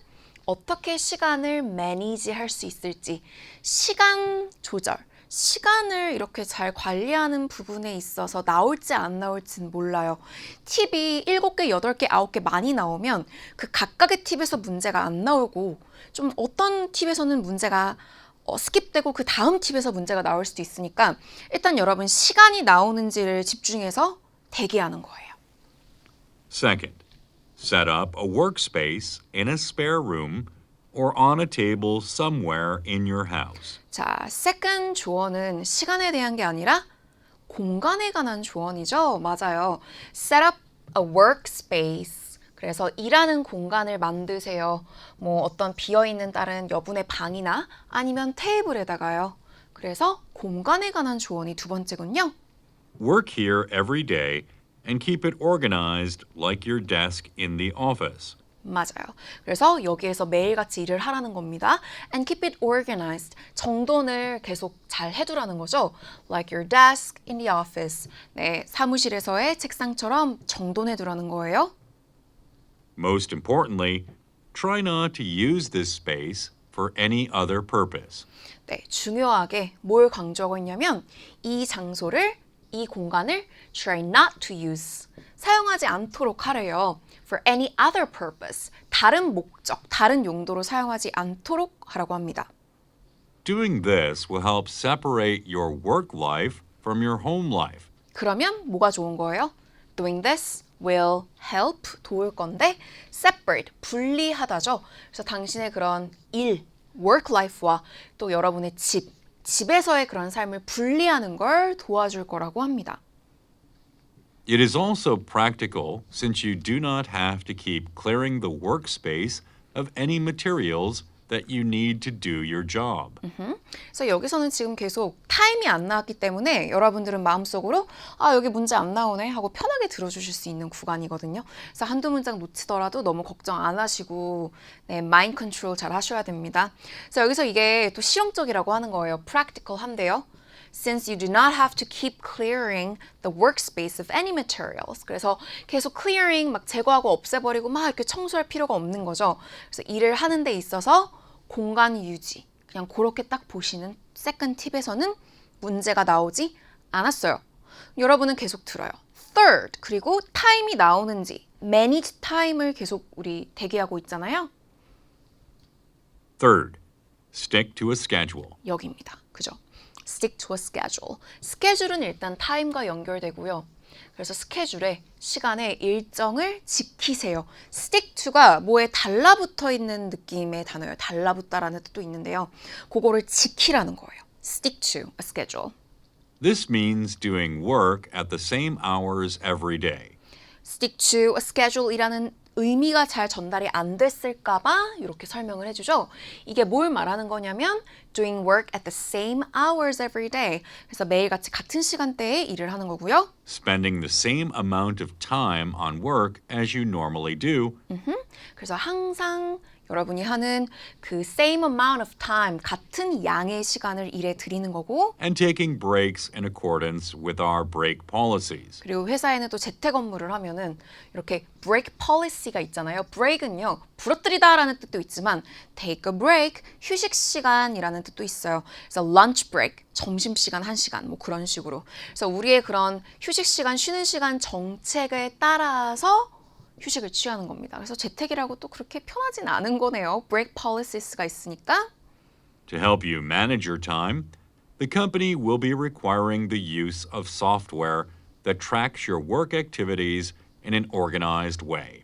B: 어떻게 시간을 manage 할 수 있을지, 시간 조절, 시간을 이렇게 잘 관리하는 부분에 있어서 나올지 안 나올지는 몰라요. 팁이 7개, 8개, 9개 많이 나오면 그 각각의 팁에서 문제가 안 나오고 좀 어떤 팁에서는 문제가 스킵되고 그 다음 팁에서 문제가 나올 수도 있으니까 일단 여러분 시간이 나오는지를 집중해서 대기하는 거예요.
A: Second, set up a workspace in a spare room or on a table somewhere in your house.
B: 자, second 조언은 시간에 대한 게 아니라 공간에 관한 조언이죠. 맞아요. Set up a workspace. 그래서 일하는 공간을 만드세요. 뭐 어떤 비어있는 다른 여분의 방이나 아니면 테이블에다가요. 그래서 공간에 관한 조언이 두 번째군요.
A: Work here every day and keep it organized like your desk in the office.
B: 맞아요. 그래서 여기에서 매일같이 일을 하라는 겁니다. And keep it organized. 정돈을 계속 잘 해두라는 거죠. Like your desk in the office. 네, 사무실에서의 책상처럼 정돈해두라는 거예요.
A: Most importantly, try not to use this space for any other purpose.
B: 네, 중요하게 뭘 강조하고 있냐면 이 장소를, 이 공간을 try not to use. 사용하지 않도록 하래요. For any other purpose. 다른 목적, 다른 용도로 사용하지 않도록 하라고 합니다.
A: Doing this will help separate your work life from your home life.
B: 그러면 뭐가 좋은 거예요? Doing this will help, 도울 건데 separate, 분리하다죠. 그래서 당신의 그런 일, work life와 또 여러분의 집에서의 그런 삶을 분리하는 걸 도와줄 거라고 합니다.
A: It is also practical since you do not have to keep clearing the workspace of any materials that you need to do your job.
B: 그래서 여기서는 지금 계속 타임이 안 나왔기 때문에 여러분들은 마음속으로 여기 문제 안 나오네 하고 편하게 들어주실 수 있는 구간이거든요. 그래서 한두 문장 놓치더라도 너무 걱정 안 하시고 마인드 컨트롤 잘 하셔야 됩니다. 그래서 여기서 이게 또 실용적이라고 하는 거예요. practical한데요. Since you do not have to keep clearing the workspace of any materials. 그래서 계속 clearing, 막 제거하고 없애버리고 막 이렇게 청소할 필요가 없는 거죠. 그래서 일을 하는 데 있어서 공간 유지, 그냥 그렇게 딱 보시는 second 팁에서는 문제가 나오지 않았어요. 여러분은 계속 들어요. Third, 그리고 타임이 나오는지, manage time을 계속 우리 대기하고 있잖아요.
A: Third, stick to a schedule.
B: 여기입니다. 그죠? Stick to a schedule. 스케줄은 일단 타임과 연결되고요. 그래서 스케줄에 시간의 일정을 지키세요. Stick to가 뭐에 달라붙어 있는 느낌의 단어예요. 달라붙다라는 뜻도 있는데요. 그거를 지키라는 거예요. Stick to a schedule.
A: This means doing work at the same hours every day.
B: Stick to a schedule이라는 의미가 잘 전달이 안 됐을까봐 이렇게 설명을 해주죠. 이게 뭘 말하는 거냐면 doing work at the same hours every day. 그래서 매일같이 같은 시간대에 일을 하는 거고요.
A: Spending the same amount of time on work as you normally do.
B: 그래서 항상 여러분이 하는 그 same amount of time, 같은 양의 시간을 일에 들이는 거고
A: And taking breaks in accordance with our break policies.
B: 그리고 회사에는 또 재택 업무를 하면은 이렇게 break policy가 있잖아요. break은요, 부러뜨리다라는 뜻도 있지만 take a break, 휴식 시간이라는 뜻도 있어요. 그래서 lunch break, 점심시간 1시간, 뭐 그런 식으로. 그래서 우리의 그런 휴식 시간, 쉬는 시간 정책에 따라서 휴식을 취하는 겁니다. 그래서 재택이라고 또 그렇게 편하진 않은 거네요. break polices가 있으니까.
A: To help you manage your time, the company will be requiring the use of software that tracks your work activities in an organized way.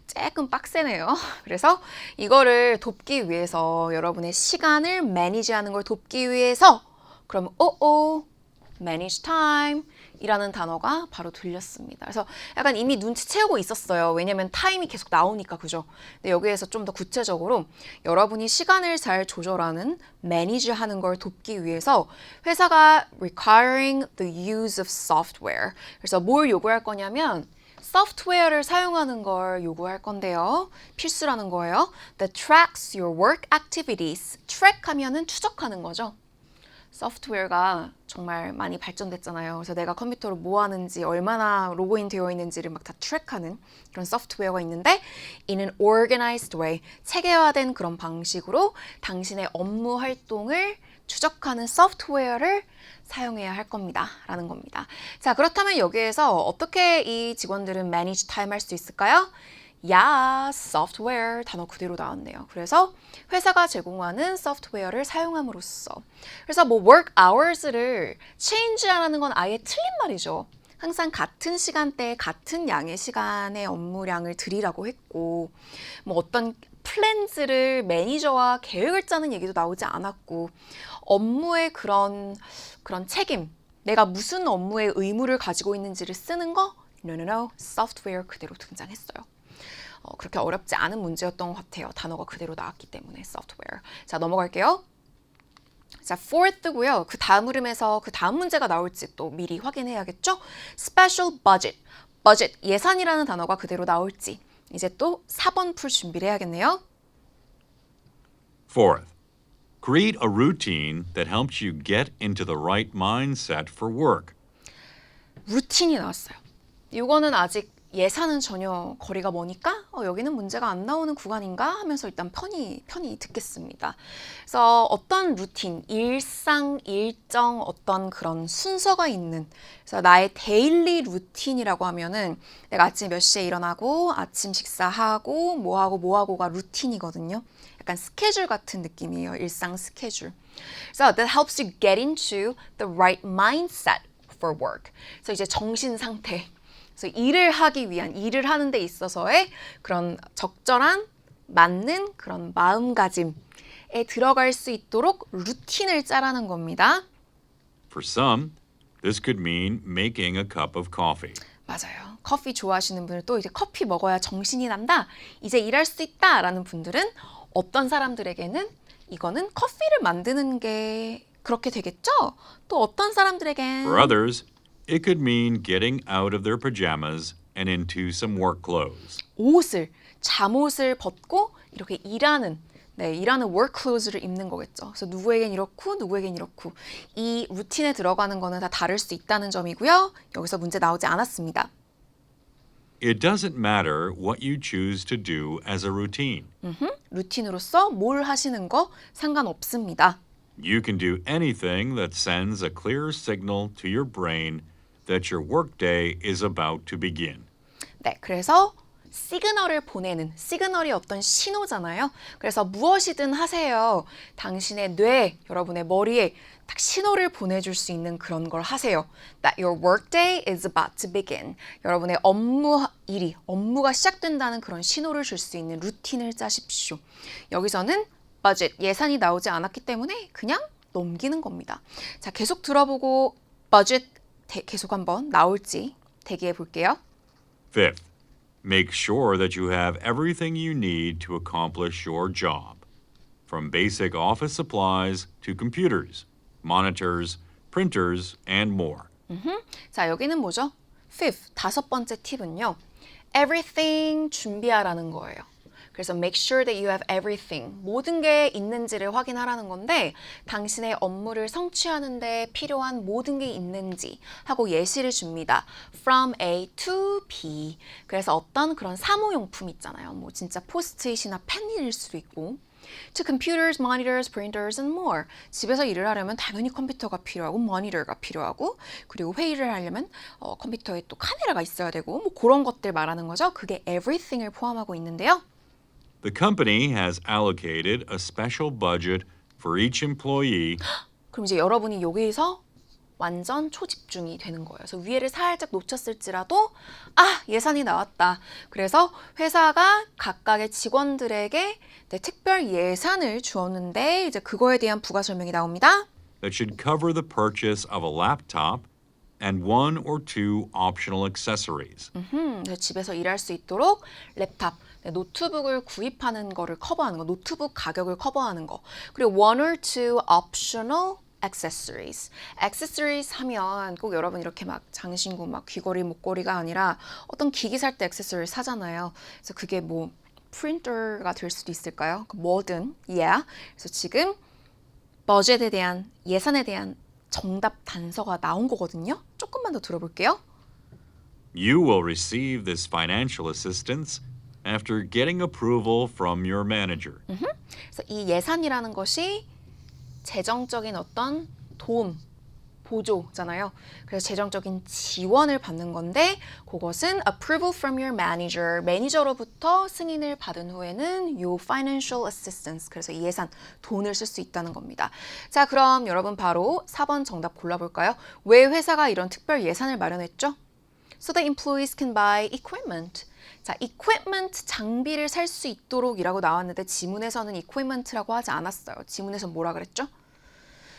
B: 조금 빡세네요. 그래서 이거를 돕기 위해서 여러분의 시간을 매니지하는 걸 돕기 위해서 그럼 manage time 이라는 단어가 바로 들렸습니다. 그래서 약간 이미 눈치채우고 있었어요. 왜냐면 time이 계속 나오니까, 그죠? 근데 여기에서 좀 더 구체적으로 여러분이 시간을 잘 조절하는, manage 하는 걸 돕기 위해서 회사가 requiring the use of software. 그래서 뭘 요구할 거냐면 소프트웨어를 사용하는 걸 요구할 건데요. 필수라는 거예요. That tracks your work activities. track 하면은 추적하는 거죠. 소프트웨어가 정말 많이 발전됐잖아요. 그래서 내가 컴퓨터로 뭐 하는지, 얼마나 로그인 되어 있는지를 막 다 트랙하는 그런 소프트웨어가 있는데 in an organized way, 체계화된 그런 방식으로 당신의 업무 활동을 추적하는 소프트웨어를 사용해야 할 겁니다. 라는 겁니다. 자, 그렇다면 여기에서 어떻게 이 직원들은 manage time 할 수 있을까요? software 단어 그대로 나왔네요. 그래서 회사가 제공하는 소프트웨어를 사용함으로써. 그래서 뭐 work hours를 change하라는 건 아예 틀린 말이죠. 항상 같은 시간대에 같은 양의 시간의 업무량을 드리라고 했고, 뭐 어떤 플랜즈를 매니저와 계획을 짜는 얘기도 나오지 않았고, 업무의 그런 책임, 내가 무슨 업무의 의무를 가지고 있는지를 쓰는 거, no, software 그대로 등장했어요. 그렇게 어렵지 않은 문제였던 것 같아요. 단어가 그대로 나왔기 때문에 software. 자, 넘어갈게요. 자, fourth고요. 그 다음 흐름에서 그 다음 문제가 나올지 또 미리 확인해야겠죠? special budget. budget, 예산이라는 단어가 그대로 나올지 이제 또 4번 풀 준비를 해야겠네요.
A: Fourth, create a routine that helps you get into the right mindset for work.
B: 루틴이 나왔어요. 이거는 아직 예산은 전혀 거리가 머니까 여기는 문제가 안 나오는 구간인가 하면서 일단 편히 듣겠습니다. 그래서 어떤 루틴, 일상, 일정, 어떤 그런 순서가 있는, 그래서 나의 데일리 루틴이라고 하면은 내가 아침 몇 시에 일어나고 아침 식사하고 뭐하고가 루틴이거든요. 약간 스케줄 같은 느낌이에요. 일상 스케줄. 그래서 that helps you get into the right mindset for work. 그래서 이제 정신 상태. 그래서 일을 하기 위한, 일을 하는 데 있어서의 그런 적절한, 맞는 그런 마음가짐에 들어갈 수 있도록 루틴을 짜라는 겁니다.
A: For some, this could mean making a cup of coffee.
B: 맞아요. 커피 좋아하시는 분들, 또 이제 커피 먹어야 정신이 난다, 이제 일할 수 있다 라는 분들은 어떤 사람들에게는 이거는 커피를 만드는 게 그렇게 되겠죠? 또 어떤 사람들에겐
A: For others, it could mean getting out of their pajamas and into some work clothes.
B: 잠옷을 벗고 이렇게 일하는 work clothes를 입는 거겠죠. 그래서 누구에겐 이렇고 누구에겐 이렇고 이 루틴에 들어가는 거는 다 다를 수 있다는 점이고요. 여기서 문제 나오지 않았습니다.
A: It doesn't matter what you choose to do as a routine.
B: 루틴으로서 뭘 하시는 거 상관없습니다.
A: You can do anything that sends a clear signal to your brain that your workday is about to begin.
B: 네, 그래서 시그널을 보내는, 시그널이 어떤 신호잖아요. 그래서 무엇이든 하세요. 당신의 뇌, 여러분의 머리에 딱 신호를 보내줄 수 있는 그런 걸 하세요. That your workday is about to begin. 여러분의 업무가 시작된다는 그런 신호를 줄 수 있는 루틴을 짜십시오. 여기서는 budget, 예산이 나오지 않았기 때문에 그냥 넘기는 겁니다. 자, 계속 들어보고 budget 계속 한번 나올지 대기해 볼게요.
A: Fifth, make sure that you have everything you need to accomplish your job, from basic office supplies to computers, monitors, printers, and more.
B: 자, 여기는 뭐죠? Fifth, 다섯 번째 팁은요. everything 준비하라는 거예요. 그래서 make sure that you have everything. 모든 게 있는지를 확인하라는 건데 당신의 업무를 성취하는 데 필요한 모든 게 있는지 하고 예시를 줍니다. From A to B. 그래서 어떤 그런 사무용품 있잖아요. 뭐 진짜 포스트잇이나 펜일 수도 있고. To computers, monitors, printers, and more. 집에서 일을 하려면 당연히 컴퓨터가 필요하고 모니터가 필요하고 그리고 회의를 하려면 컴퓨터에 또 카메라가 있어야 되고 뭐 그런 것들 말하는 거죠. 그게 everything을 포함하고 있는데요.
A: The company has allocated a special budget for each employee.
B: 그럼 이제 여러분이 여기서 완전 초집중이 되는 거예요. 그래서 위에를 살짝 놓쳤을지라도 예산이 나왔다. 그래서 회사가 각각의 직원들에게 특별 예산을 주었는데 이제 그거에 대한 부가 설명이 나옵니다.
A: that should cover the purchase of a laptop and one or two optional accessories.
B: 집에서 일할 수 있도록 랩탑, 노트북을 구입하는 거를 커버하는 거, 노트북 가격을 커버하는 거. 그리고 one or two optional accessories. accessories 하면 꼭 여러분 이렇게 막 장신구, 막 귀걸이, 목걸이가 아니라 어떤 기기 살 때 액세서리 사잖아요. 그래서 그게 뭐 프린터가 될 수도 있을까요? 뭐든, yeah. 그래서 지금 버젯에 대한, 예산에 대한 정답 단서가 나온 거거든요. 조금만 더 들어볼게요.
A: You will receive this financial assistance after getting approval from your manager.
B: 그래서 이 예산이라는 것이 재정적인 어떤 도움, 보조잖아요. 그래서 재정적인 지원을 받는 건데 그것은 approval from your manager, 매니저로부터 승인을 받은 후에는 요 financial assistance, 그래서 이 예산, 돈을 쓸 수 있다는 겁니다. 자, 그럼 여러분 바로 4번 정답 골라볼까요? 왜 회사가 이런 특별 예산을 마련했죠? So the employees can buy equipment. 자, equipment, 장비를 살 수 있도록 이라고 나왔는데 지문에서는 equipment라고 하지 않았어요. 지문에서는 뭐라 그랬죠?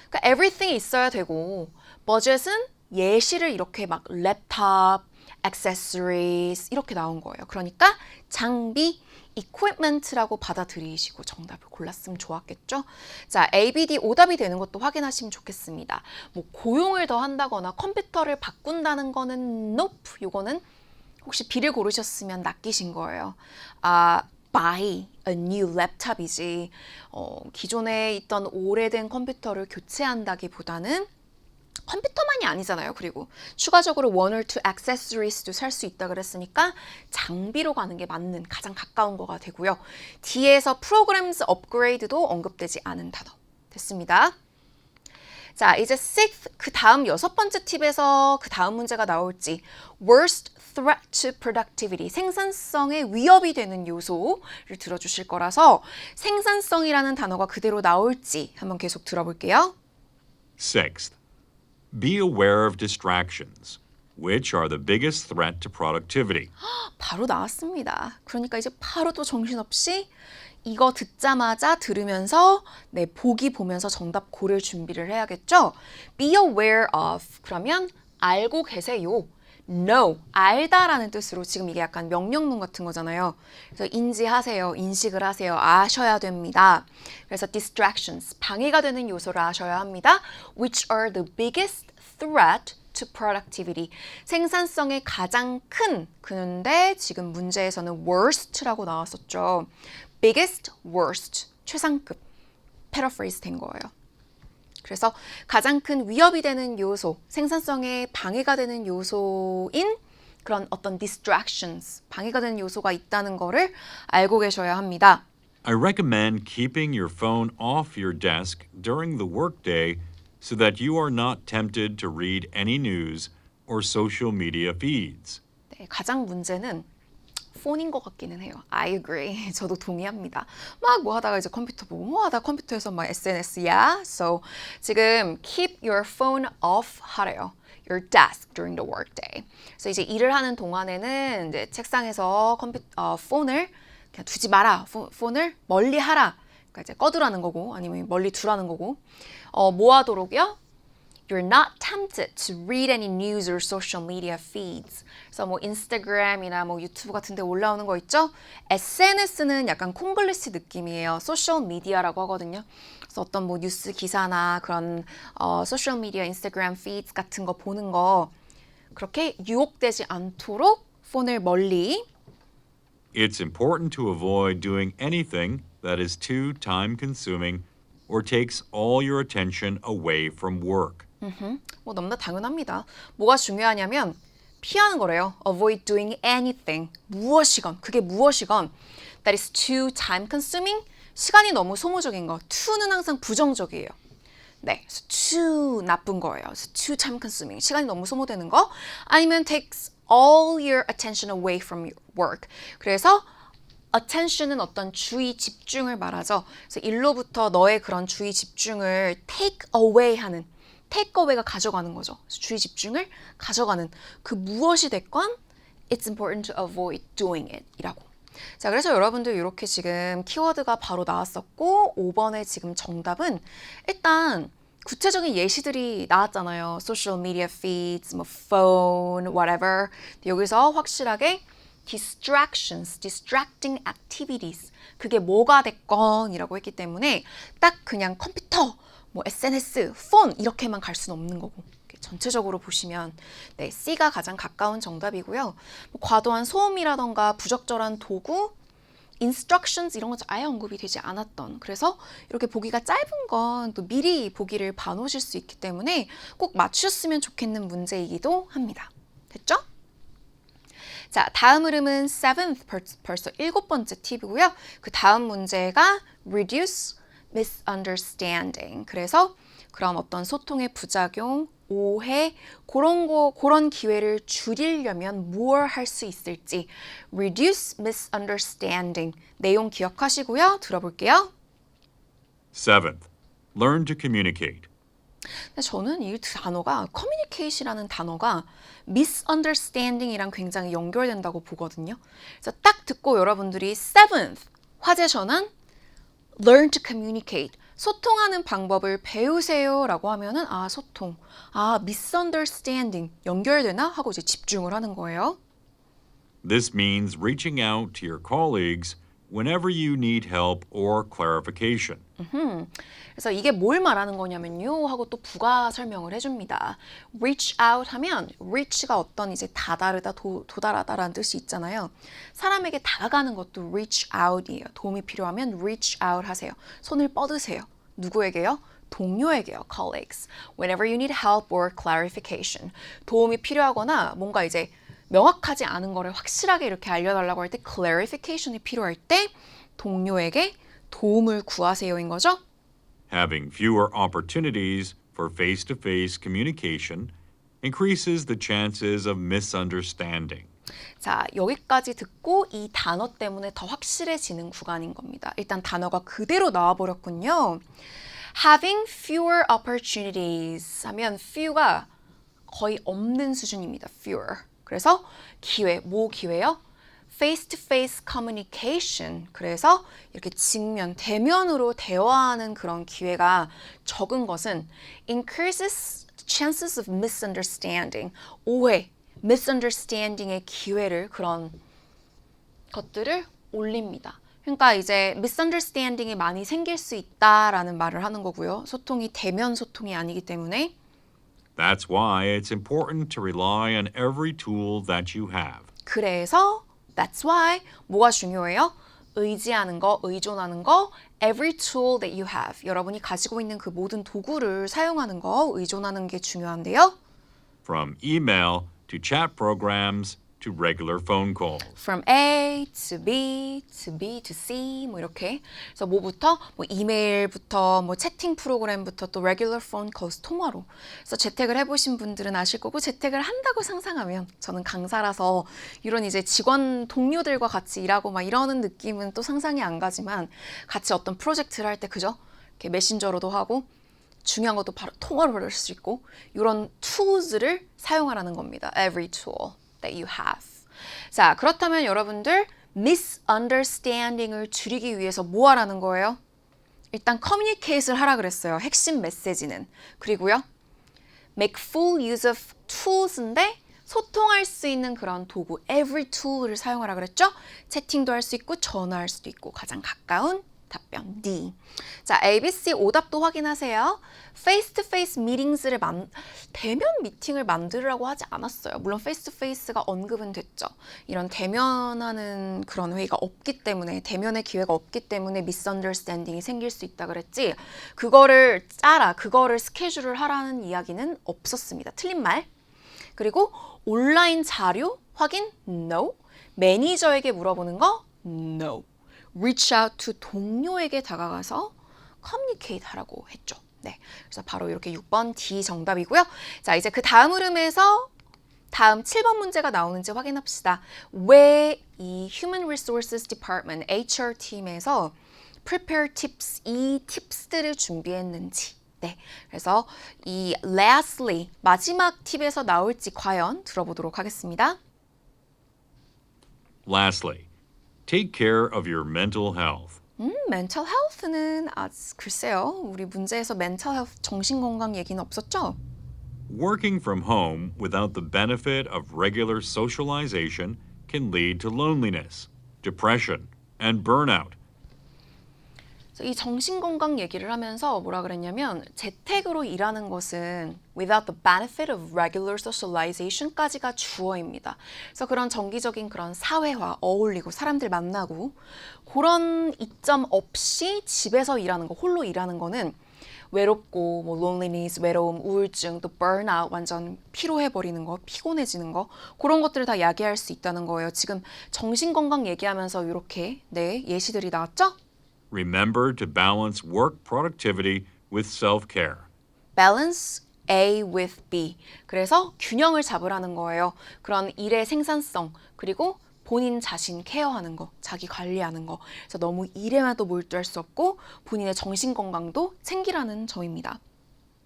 B: 그러니까 everything이 있어야 되고 버젯은 예시를 이렇게 막 랩탑, accessories 이렇게 나온 거예요. 그러니까 장비, equipment라고 받아들이시고 정답을 골랐으면 좋았겠죠? 자, A, B, D 오답이 되는 것도 확인하시면 좋겠습니다. 뭐 고용을 더 한다거나 컴퓨터를 바꾼다는 거는 nope. 요거는 혹시 B를 고르셨으면 낚이신 거예요. buy a new laptop이지 기존에 있던 오래된 컴퓨터를 교체한다기보다는 컴퓨터만이 아니잖아요. 그리고 추가적으로 one or two accessories도 살 수 있다 그랬으니까 장비로 가는 게 맞는 가장 가까운 거가 되고요. D에서 programs upgrade도 언급되지 않은 단어 됐습니다. 자, 이제 sixth, 그 다음 6번째 팁에서 그 다음 문제가 나올지 worst threat to productivity, 생산성에 위협이 되는 요소를 들어주실 거라서 생산성이라는 단어가 그대로 나올지 한번 계속 들어볼게요.
A: Sixth, be aware of distractions, which are the biggest threat to productivity.
B: 바로 나왔습니다. 그러니까 이제 바로 또 정신없이 이거 듣자마자 들으면서 보기 보면서 정답 고를 준비를 해야겠죠? Be aware of 그러면 알고 계세요. know 알다라는 뜻으로 지금 이게 약간 명령문 같은 거잖아요. 그래서 인지하세요. 인식을 하세요. 아셔야 됩니다. 그래서 distractions 방해가 되는 요소를 아셔야 합니다. Which are the biggest threat to productivity. 생산성의 가장 큰 근데 지금 문제에서는 worst라고 나왔었죠. biggest, worst, 최상급, paraphrase 된 거예요. 그래서 가장 큰 위협이 되는 요소, 생산성에 방해가 되는 요소인 그런 어떤 distractions, 방해가 되는 요소가 있다는 거를 알고 계셔야 합니다.
A: I recommend keeping your phone off your desk during the workday so that you are not tempted to read any news or social media feeds.
B: 네, 가장 문제는 폰인 것 같기는 해요. I agree. 저도 동의합니다. 막 뭐 하다가 이제 컴퓨터 보고 뭐 하다가 컴퓨터에서 막 SNS야. So 지금 keep your phone off 하래요. Your desk during the workday. 그래서 이제 일을 하는 동안에는 이제 책상에서 폰을 그냥 두지 마라. 폰을 멀리 하라. 그러니까 이제 꺼두라는 거고 아니면 멀리 두라는 거고. 뭐 하도록요? You're not tempted to read any news or social media feeds. 그래서 뭐 인스타그램이나 뭐 유튜브 같은 데 올라오는 거 있죠? SNS는 약간 콩글리시 느낌이에요. 소셜 미디어라고 하거든요. 그래서 어떤 뭐 뉴스 기사나 그런 소셜 미디어 인스타그램 feeds 같은 거 보는 거 그렇게 유혹되지 않도록 폰을 멀리.
A: It's important to avoid doing anything that is too time-consuming or takes all your attention away from work.
B: 뭐 너무나 당연합니다. 뭐가 중요하냐면 피하는 거래요. Avoid doing anything. 무엇이건, 그게 무엇이건 that is too time consuming. 시간이 너무 소모적인 거. to는 항상 부정적이에요. 네, 그래서 too 나쁜 거예요. 그래서 too time consuming. 시간이 너무 소모되는 거. 아니면 takes all your attention away from your work. 그래서 attention은 어떤 주의 집중을 말하죠. 그래서 일로부터 너의 그런 주의 집중을 take away 하는 take away가 가져가는 거죠. 주의 집중을 가져가는 그 무엇이 됐건 it's important to avoid doing it 이라고. 자, 그래서 여러분들 이렇게 지금 키워드가 바로 나왔었고 5번의 지금 정답은 일단 구체적인 예시들이 나왔잖아요. social media feeds, 뭐 phone, whatever. 여기서 확실하게 distractions, distracting activities. 그게 뭐가 됐건이라고 했기 때문에 딱 그냥 컴퓨터, 뭐 SNS, 폰 이렇게만 갈 수는 없는 거고. 전체적으로 보시면 네, C가 가장 가까운 정답이고요. 뭐 과도한 소음이라던가 부적절한 도구, instructions 이런 거 아예 언급이 되지 않았던, 그래서 이렇게 보기가 짧은 건 또 미리 보기를 봐놓으실 수 있기 때문에 꼭 맞추셨으면 좋겠는 문제이기도 합니다. 됐죠? 자, 다음 흐름은 seventh, 벌써 7번째 팁이고요. 그 다음 문제가 reduce misunderstanding. 그래서 그런 어떤 소통의 부작용, 오해, 그런 기회를 줄이려면 무엇을 할 수 있을지 reduce misunderstanding. 내용 기억하시고요. 들어볼게요.
A: Seventh, learn to communicate.
B: 근데 저는 이 단어가 communicate이라는 단어가 misunderstanding이랑 굉장히 연결된다고 보거든요. 그래서 딱 듣고 여러분들이 seventh 화제 전환 learn to communicate 소통하는 방법을 배우세요 라고 하면은 소통, misunderstanding 연결되나 하고 이제 집중을 하는 거예요.
A: This means reaching out to your colleagues whenever you need help or clarification.
B: 그래서 이게 뭘 말하는 거냐면요 하고 또 부가 설명을 해줍니다. reach out 하면 reach가 어떤 이제 다다르다, 도달하다라는 뜻이 있잖아요. 사람에게 다가가는 것도 reach out이에요. 도움이 필요하면 reach out 하세요. 손을 뻗으세요. 누구에게요? 동료에게요. colleagues. Whenever you need help or clarification. 도움이 필요하거나 뭔가 이제 명확하지 않은 거를 확실하게 이렇게 알려달라고 할 때 clarification이 필요할 때 동료에게 도움을 구하세요인 거죠.
A: Having fewer opportunities for face-to-face communication increases the chances of misunderstanding.
B: 자, 여기까지 듣고 이 단어 때문에 더 확실해지는 구간인 겁니다. 일단 단어가 그대로 나와버렸군요. Having fewer opportunities 하면 few가 거의 없는 수준입니다. fewer. 그래서 기회, 뭐 기회요? face-to-face communication. 그래서 이렇게 직면, 대면으로 대화하는 그런 기회가 적은 것은 increases chances of misunderstanding. 오해, misunderstanding의 기회를, 그런 것들을 올립니다. 그러니까 이제 misunderstanding이 많이 생길 수 있다라는 말을 하는 거고요. 소통이 대면 소통이 아니기 때문에.
A: That's why it's important to rely on every tool that you have.
B: 그래서 that's why 뭐가 중요해요? 의지하는 거, 의존하는 거, every tool that you have. 여러분이 가지고 있는 그 모든 도구를 사용하는 거, 의존하는 게 중요한데요.
A: From email to chat programs to regular phone calls.
B: From A to B to B to C 뭐 이렇게. 그래서 뭐부터 뭐 이메일부터 뭐 채팅 프로그램부터 또 regular phone calls 통화로. 그래서 재택을 해보신 분들은 아실 거고, 재택을 한다고 상상하면, 저는 강사라서 이런 이제 직원 동료들과 같이 일하고 막 이러는 느낌은 또 상상이 안 가지만, 같이 어떤 프로젝트를 할 때 그죠? 이렇게 메신저로도 하고 중요한 것도 바로 통화로 할 수 있고, 이런 tools를 사용하라는 겁니다. Every tool that you have. 자, 그렇다면 여러분들 misunderstanding을 줄이기 위해서 뭐 하라는 거예요? 일단 communicate을 하라 그랬어요. 핵심 메시지는. 그리고요. make full use of tools인데 소통할 수 있는 그런 도구 every tool을 사용하라 그랬죠? 채팅도 할 수 있고 전화할 수도 있고 가장 가까운 답변 D. 자, ABC 오답도 확인하세요. face-to-face meetings를 대면 미팅을 만들으라고 하지 않았어요. 물론 face-to-face가 언급은 됐죠. 이런 대면하는 그런 회의가 없기 때문에, 대면의 기회가 없기 때문에 misunderstanding이 생길 수 있다 그랬지, 그거를 짜라, 그거를 스케줄을 하라는 이야기는 없었습니다. 틀린 말. 그리고 온라인 자료 확인? No. 매니저에게 물어보는 거? No. reach out to 동료에게 다가가서 communicate 하라고 했죠. 네, 그래서 바로 이렇게 6번 D 정답이고요. 자, 이제 그 다음 흐름에서 다음 7번 문제가 나오는지 확인합시다. 왜 이 Human Resources Department, HR 팀에서 prepare tips, 이 팁스들을 준비했는지. 네, 그래서 이 lastly, 마지막 팁에서 나올지 과연 들어보도록 하겠습니다.
A: Lastly, take care of your mental health.
B: mental health는 글쎄요. 우리 문제에서 mental health 정신건강 얘기는 없었죠?
A: Working from home without the benefit of regular socialization can lead to loneliness, depression, and burnout.
B: 이 정신건강 얘기를 하면서 뭐라 그랬냐면 재택으로 일하는 것은 without the benefit of regular socialization까지가 주어입니다. 그래서 그런 정기적인 그런 사회화, 어울리고 사람들 만나고 그런 이점 없이 집에서 일하는 거, 홀로 일하는 거는 외롭고 뭐 loneliness, 외로움, 우울증, 또 burnout, 완전 피로해버리는 거, 피곤해지는 거 그런 것들을 다 야기할 수 있다는 거예요. 지금 정신건강 얘기하면서 이렇게 예시들이 나왔죠?
A: Remember to balance work productivity with self-care.
B: balance A with B. 그래서 균형을 잡으라는 거예요. 그런 일의 생산성, 그리고 본인 자신 케어하는 거, 자기 관리하는 거. 그래서 너무 일에만 또 몰두할 수 없고 본인의 정신 건강도 챙기라는 점입니다.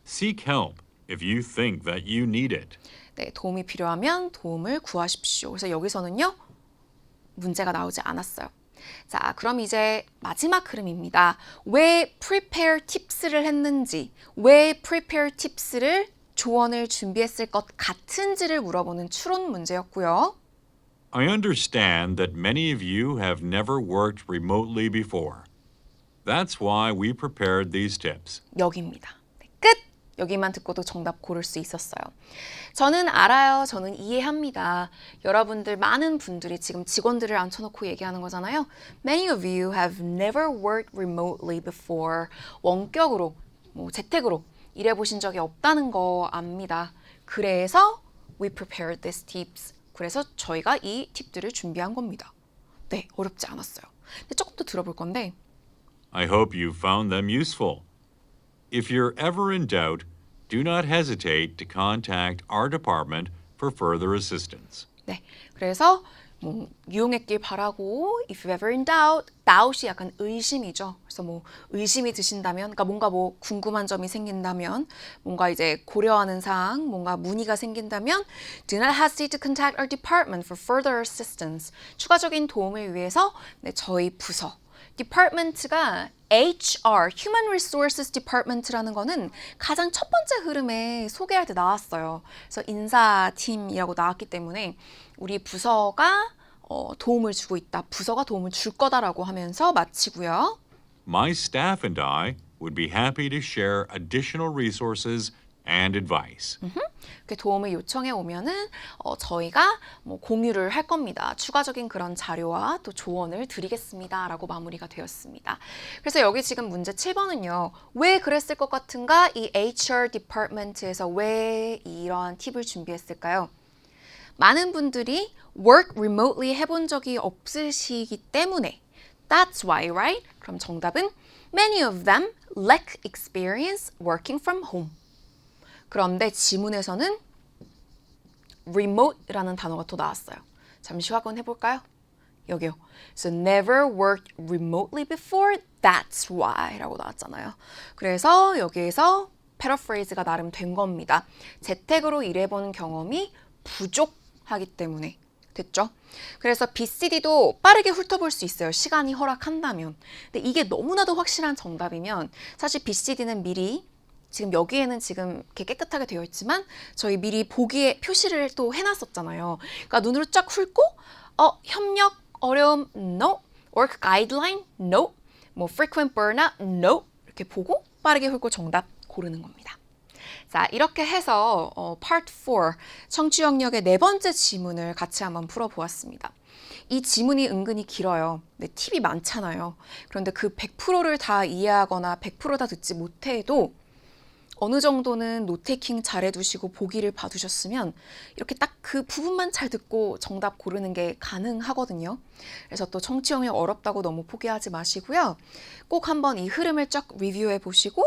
A: Seek help if you think that you need it.
B: 네, 도움이 필요하면 도움을 구하십시오. 그래서 여기서는요, 문제가 나오지 않았어요. 자, 그럼 이제 마지막 흐름입니다. 왜 prepare tips를 했는지, 왜 prepare tips를 조언을 준비했을 것 같은지를 물어보는 추론 문제였고요.
A: I understand that many of you have never worked remotely before. That's why we prepared these tips.
B: 여기입니다. 네, 끝! 여기만 듣고도 정답 고를 수 있었어요. 저는 알아요. 저는 이해합니다. 여러분들 많은 분들이 지금 직원들을 앉혀놓고 얘기하는 거잖아요. Many of you have never worked remotely before. 원격으로, 재택으로 일해보신 적이 없다는 거 압니다. 그래서 we prepared these tips. 그래서 저희가 이 팁들을 준비한 겁니다. 네, 어렵지 않았어요. 근데 조금 더 들어볼 건데
A: I hope you found them useful. If you're ever in doubt, do not hesitate to contact our department for further assistance.
B: 네, 그래서 유용했길 바라고 if you're ever in doubt, doubt이 약간 의심이죠. 그래서 의심이 드신다면, 그러니까 뭔가 궁금한 점이 생긴다면, 뭔가 이제 고려하는 사항, 뭔가 문의가 생긴다면 do not hesitate to contact our department for further assistance. 추가적인 도움을 위해서 저희 부서 Department가 HR, Human Resources Department라는 거는 가장 첫 번째 흐름에 소개할 때 나왔어요. 그래서 인사팀이라고 나왔기 때문에 우리 부서가 도움을 주고 있다. 부서가 도움을 줄 거다라고 하면서 마치고요.
A: My staff and I would be happy to share additional resources and advice.
B: 그 도움을 요청해 오면은 저희가 공유를 할 겁니다. 추가적인 그런 자료와 또 조언을 드리겠습니다. 라고 마무리가 되었습니다. 그래서 여기 지금 문제 7번은요. 왜 그랬을 것 같은가? 이 HR 디파트먼트에서 왜 이러한 팁을 준비했을까요? 많은 분들이 work remotely 해본 적이 없으시기 때문에 That's why, right? 그럼 정답은 Many of them lack experience working from home. 그런데 지문에서는 remote라는 단어가 또 나왔어요. 잠시 확인해 볼까요? 여기요. So never worked remotely before, that's why 라고 나왔잖아요. 그래서 여기에서 패러프레이즈가 나름 된 겁니다. 재택으로 일해본 경험이 부족하기 때문에 됐죠? 그래서 BCD도 빠르게 훑어볼 수 있어요. 시간이 허락한다면. 근데 이게 너무나도 확실한 정답이면 사실 BCD는 미리 지금 여기에는 지금 이렇게 깨끗하게 되어 있지만 저희 미리 보기에 표시를 또 해놨었잖아요. 그러니까 눈으로 쫙 훑고 협력 어려움 no, work guideline no, frequent burnout no 이렇게 보고 빠르게 훑고 정답 고르는 겁니다. 자, 이렇게 해서 Part 4 청취 영역의 네 번째 지문을 같이 한번 풀어보았습니다. 이 지문이 은근히 길어요. 네, 팁이 많잖아요. 그런데 그 100%를 다 이해하거나 100% 다 듣지 못해도 어느 정도는 노테이킹 잘 해두시고 보기를 봐두셨으면 이렇게 딱 그 부분만 잘 듣고 정답 고르는 게 가능하거든요. 그래서 또 청취 영역 어렵다고 너무 포기하지 마시고요. 꼭 한번 이 흐름을 쫙 리뷰해 보시고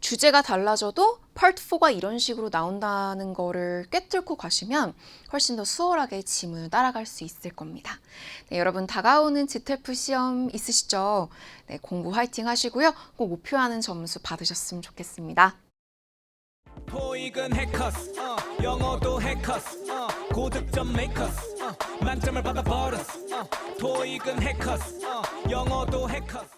B: 주제가 달라져도 Part 4가 이런 식으로 나온다는 거를 꿰뚫고 가시면 훨씬 더 수월하게 지문을 따라갈 수 있을 겁니다. 네, 여러분 다가오는 GTLF 시험 있으시죠? 네, 공부 화이팅 하시고요. 꼭 목표하는 점수 받으셨으면 좋겠습니다.
D: 토익은 해커스 영어도 해커스 고득점 메이커스 만점을 받아버렸어 토익은 해커스 영어도 해커스